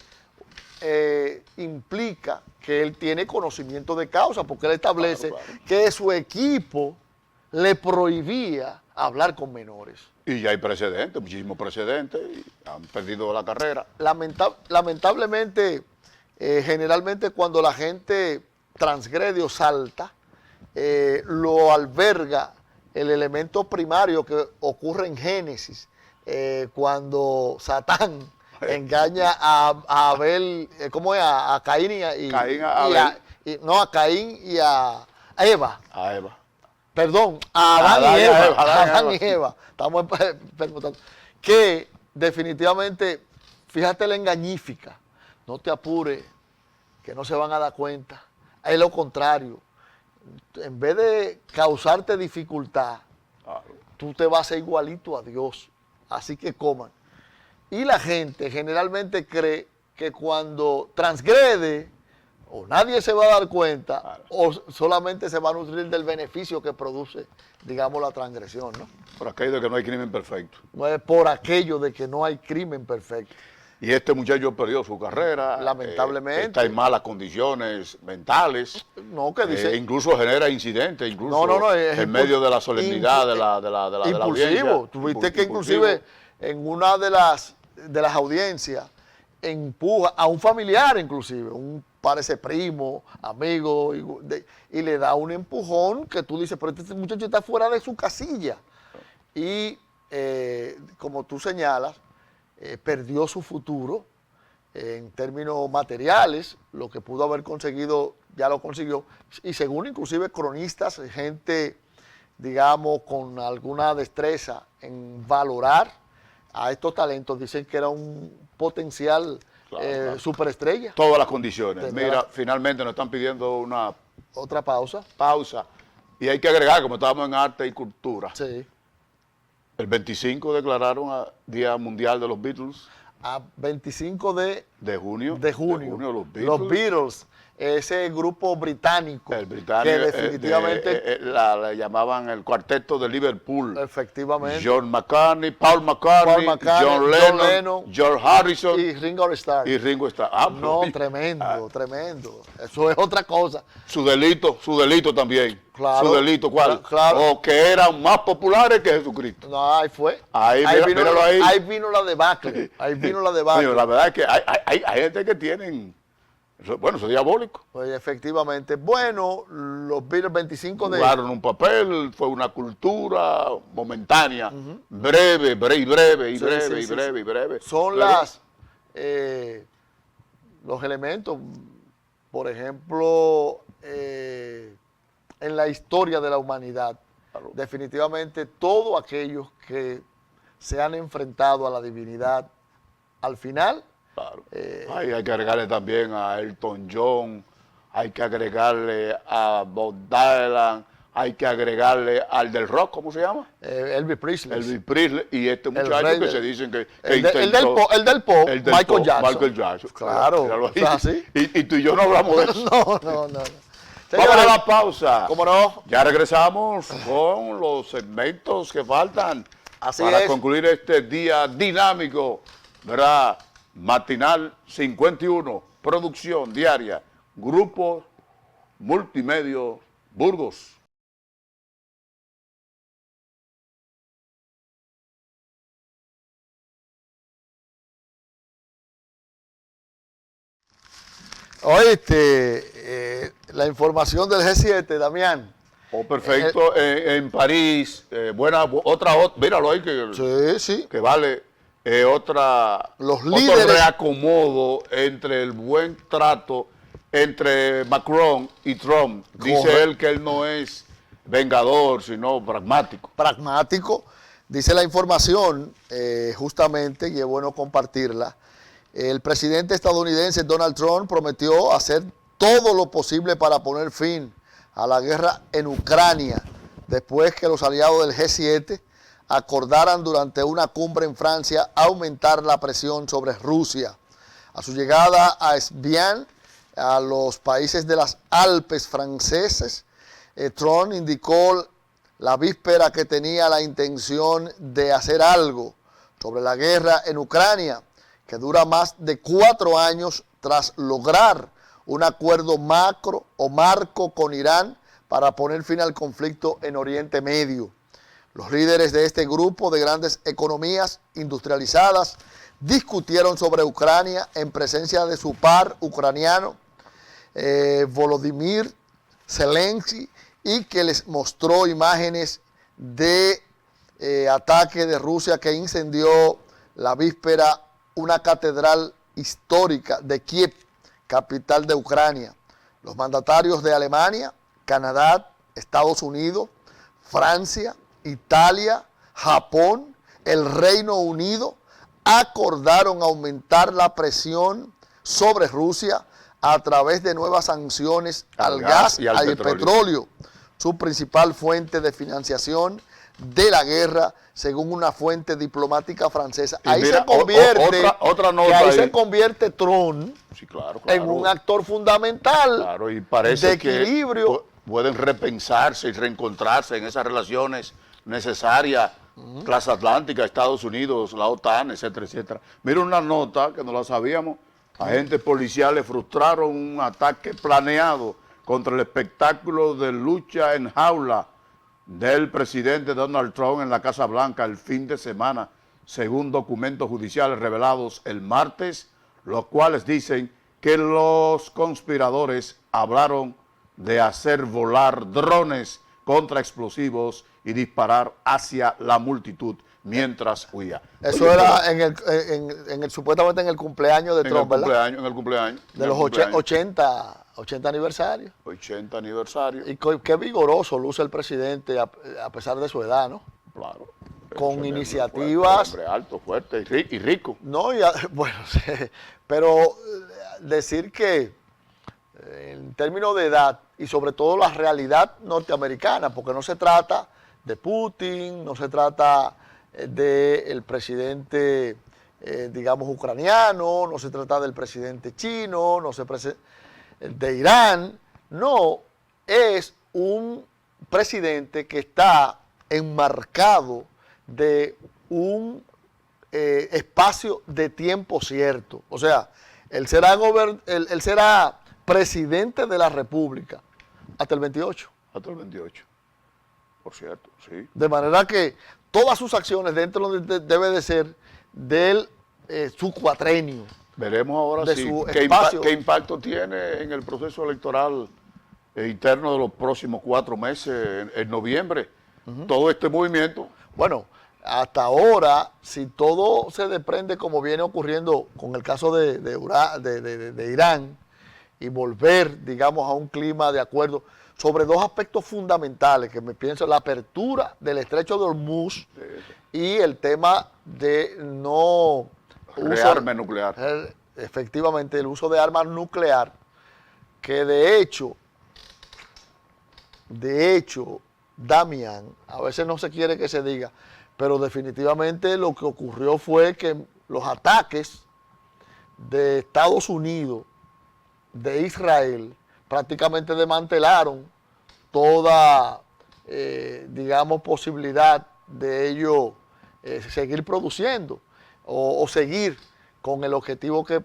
implica que él tiene conocimiento de causa, porque él establece Claro. que su equipo le prohibía hablar con menores. Y ya hay precedentes, muchísimos precedentes, y han perdido la carrera. Lamentablemente, generalmente cuando la gente transgrede o salta, lo alberga el elemento primario que ocurre en Génesis, cuando Satán engaña a Abel, ¿cómo es? A Caín a Caín y a Eva. A Eva. Perdón, a Adán y Eva. Adán y sí. Eva. Estamos preguntando. Que definitivamente, fíjate la engañífica. No te apures, que no se van a dar cuenta. Es lo contrario. En vez de causarte dificultad, Claro. tú te vas a hacer igualito a Dios. Así que coman. Y la gente generalmente cree que cuando transgrede, o nadie se va a dar cuenta, Claro. o solamente se va a nutrir del beneficio que produce, digamos, la transgresión, ¿no? Por aquello de que no hay crimen perfecto. No es por aquello de que no hay crimen perfecto. Y este muchacho perdió su carrera. Lamentablemente. Está en malas condiciones mentales. No, que dice... Incluso genera incidentes, incluso No, es en medio de la solemnidad de la impulsivo. audiencia. Tuviste que Impulsivo. inclusive en una de las audiencias empuja a un familiar, inclusive, un parece primo, amigo, y le da un empujón que tú dices, pero este muchacho está fuera de su casilla. Y como tú señalas, perdió su futuro en términos materiales, lo que pudo haber conseguido ya lo consiguió, y según inclusive cronistas, gente, digamos, con alguna destreza en valorar a estos talentos, dicen que era un potencial Claro. superestrella. Todas las condiciones. Tendrá- Mira, finalmente nos están pidiendo una Otra pausa. pausa. Y hay que agregar, como estábamos en arte y cultura, Sí. el 25 declararon a Día Mundial de los Beatles, A 25 de junio. los Beatles, ese grupo británico, El británico, que definitivamente, le llamaban el cuarteto de Liverpool. efectivamente, Paul McCartney, John Lennon, George Harrison y Ringo Starr. y Ringo Starr. Ah, No, pues, tremendo, tremendo. Eso es otra cosa. su delito también. Claro, Su delito, ¿cuál? claro. O que eran más populares que Jesucristo. No, ahí fue. Ahí, míralo ahí. Ahí vino la debacle. Ahí vino la debacle. Coño, la verdad es que hay gente que tienen, bueno, eso es diabólico. Pues efectivamente. Bueno, los Beatles 25 de... Jugaron un papel, fue una cultura momentánea, breve. Son los elementos, por ejemplo, en la historia de la humanidad. Claro. Definitivamente todos aquellos que se han enfrentado a la divinidad al final. Claro. Hay que agregarle también a Elton John, hay que agregarle a Bob Dylan, hay que agregarle al del rock, ¿cómo se llama? Elvis Presley. Elvis Presley y este muchacho que se dicen que el del pop, Michael Jackson. Michael Jackson. Claro. ¿Así? Y tú y yo no hablamos de eso. No. Vamos a la pausa. ¿Cómo no? Ya regresamos con los segmentos que faltan para concluir este día dinámico, ¿verdad? Matinal 51, producción diaria, Grupo Multimedio Burgos. Oye, la información del G7, Damián. Oh, perfecto. En París, míralo ahí que vale Los líderes, otro reacomodo entre el buen trato entre Macron y Trump. Dice él que él no es vengador, sino pragmático. Pragmático, dice la información, justamente, y es bueno compartirla. El presidente estadounidense Donald Trump prometió hacer todo lo posible para poner fin a la guerra en Ucrania, después que los aliados del G7 acordaran durante una cumbre en Francia aumentar la presión sobre Rusia. A su llegada a Evian, a los países de las Alpes franceses, Trump indicó la víspera que tenía la intención de hacer algo sobre la guerra en Ucrania, que dura más de 4 años tras lograr un acuerdo marco con Irán para poner fin al conflicto en Oriente Medio. Los líderes de este grupo de grandes economías industrializadas discutieron sobre Ucrania en presencia de su par ucraniano, Volodymyr Zelensky, y que les mostró imágenes de ataque de Rusia que incendió la víspera una catedral histórica de Kiev, capital de Ucrania. Los mandatarios de Alemania, Canadá, Estados Unidos, Francia, Italia, Japón, el Reino Unido, acordaron aumentar la presión sobre Rusia a través de nuevas sanciones al gas y al petróleo, su principal fuente de financiación de la guerra, según una fuente diplomática francesa. Ahí se convierte Trump en un actor fundamental y parece de equilibrio. Que pueden repensarse y reencontrarse en esas relaciones necesarias, transatlántica, Estados Unidos, la OTAN, etcétera, etcétera. Mira una nota que no la sabíamos. Agentes policiales frustraron un ataque planeado contra el espectáculo de lucha en jaula del presidente Donald Trump en la Casa Blanca el fin de semana, según documentos judiciales revelados el martes, los cuales dicen que los conspiradores hablaron de hacer volar drones contra explosivos y disparar hacia la multitud mientras huía. Eso era supuestamente en el cumpleaños de Trump, ¿verdad? En el cumpleaños. De los 80 aniversarios. 80 aniversarios. Y qué vigoroso luce el presidente a pesar de su edad, ¿no? Claro. Con iniciativas. Hombre alto, fuerte y rico. No, bueno, pero decir que en términos de edad y sobre todo la realidad norteamericana, porque no se trata de Putin, no se trata del presidente, digamos, ucraniano, no se trata del presidente chino, no se trata de Irán, no, es un presidente que está enmarcado de un espacio de tiempo cierto. O sea, él será presidente de la República hasta el 28. Hasta el 28, por cierto, sí. De manera que todas sus acciones dentro debe de ser del su cuatrenio. Veremos ahora de sí su qué impacto tiene en el proceso electoral interno de los próximos 4 meses, en noviembre, todo este movimiento. Bueno, hasta ahora, si todo se desprende como viene ocurriendo con el caso de Irán y volver, digamos, a un clima de acuerdo sobre 2 aspectos fundamentales que me pienso, la apertura del estrecho de Hormuz y el tema de no rearme nuclear. Efectivamente, el uso de armas nuclear, que de hecho, Damián, a veces no se quiere que se diga, pero definitivamente lo que ocurrió fue que los ataques de Estados Unidos, de Israel, prácticamente desmantelaron toda, digamos, posibilidad de ellos seguir produciendo o seguir con el objetivo que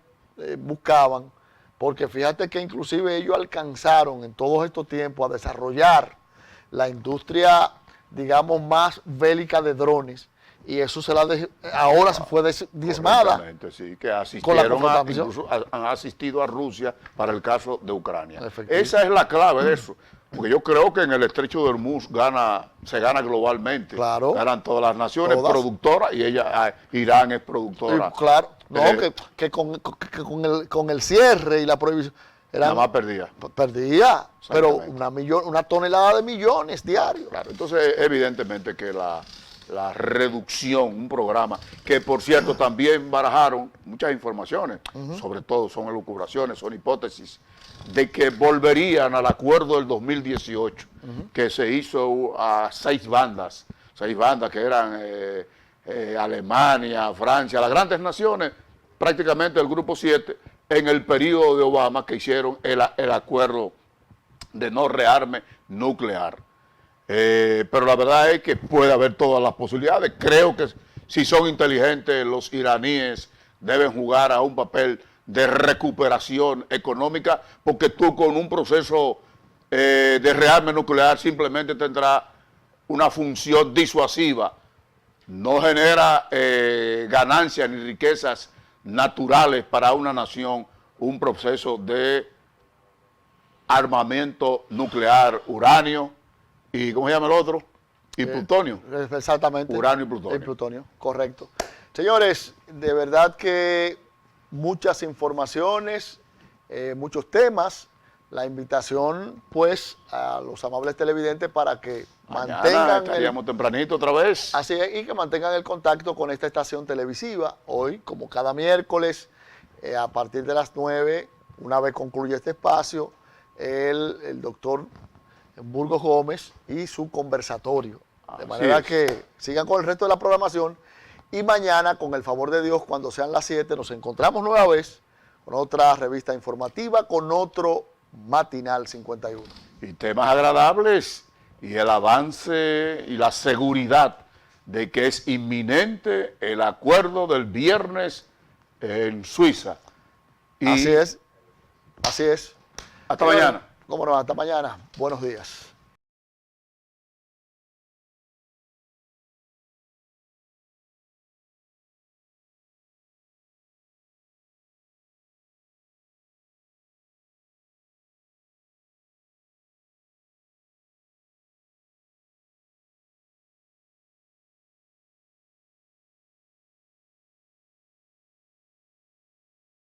buscaban, porque fíjate que inclusive ellos alcanzaron en todos estos tiempos a desarrollar la industria, digamos, más bélica de drones, y eso ahora se fue diezmada. Sí, que asistieron incluso han asistido a Rusia para el caso de Ucrania. Esa es la clave de eso. Porque yo creo que en el estrecho de Hormuz se gana globalmente. Claro. Ganan todas las naciones productoras y Irán es productora. Claro. No, que con el cierre y la prohibición. Nada más perdía. Perdía, pero una tonelada de millones diarios. Claro, entonces evidentemente que la reducción, un programa que por cierto también barajaron muchas informaciones, sobre todo son elucubraciones, son hipótesis, de que volverían al acuerdo del 2018, que se hizo a 6 bandas que eran Alemania, Francia, las grandes naciones, prácticamente el grupo 7, en el periodo de Obama, que hicieron el acuerdo de no rearme nuclear. Pero la verdad es que puede haber todas las posibilidades. Creo que si son inteligentes, los iraníes deben jugar a un papel de recuperación económica, porque tú con un proceso de rearme nuclear simplemente tendrás una función disuasiva. No genera ganancias ni riquezas naturales para una nación un proceso de armamento nuclear, uranio y, ¿cómo se llama el otro? Y plutonio. Exactamente. Uranio y plutonio. El plutonio, correcto. Señores, de verdad que muchas informaciones, muchos temas. La invitación, pues, a los amables televidentes para que mantengan... estaríamos tempranito otra vez. Así es, y que mantengan el contacto con esta estación televisiva. Hoy, como cada miércoles, a partir de las 9, una vez concluye este espacio, el doctor Burgos Gómez y su conversatorio. De manera que sigan con el resto de la programación. Y mañana, con el favor de Dios, cuando sean las 7, nos encontramos nueva vez con otra revista informativa, con otro Matinal 51. Y temas agradables y el avance y la seguridad de que es inminente el acuerdo del viernes en Suiza. Y así es. Hasta mañana. Cómo no, hasta mañana. Buenos días.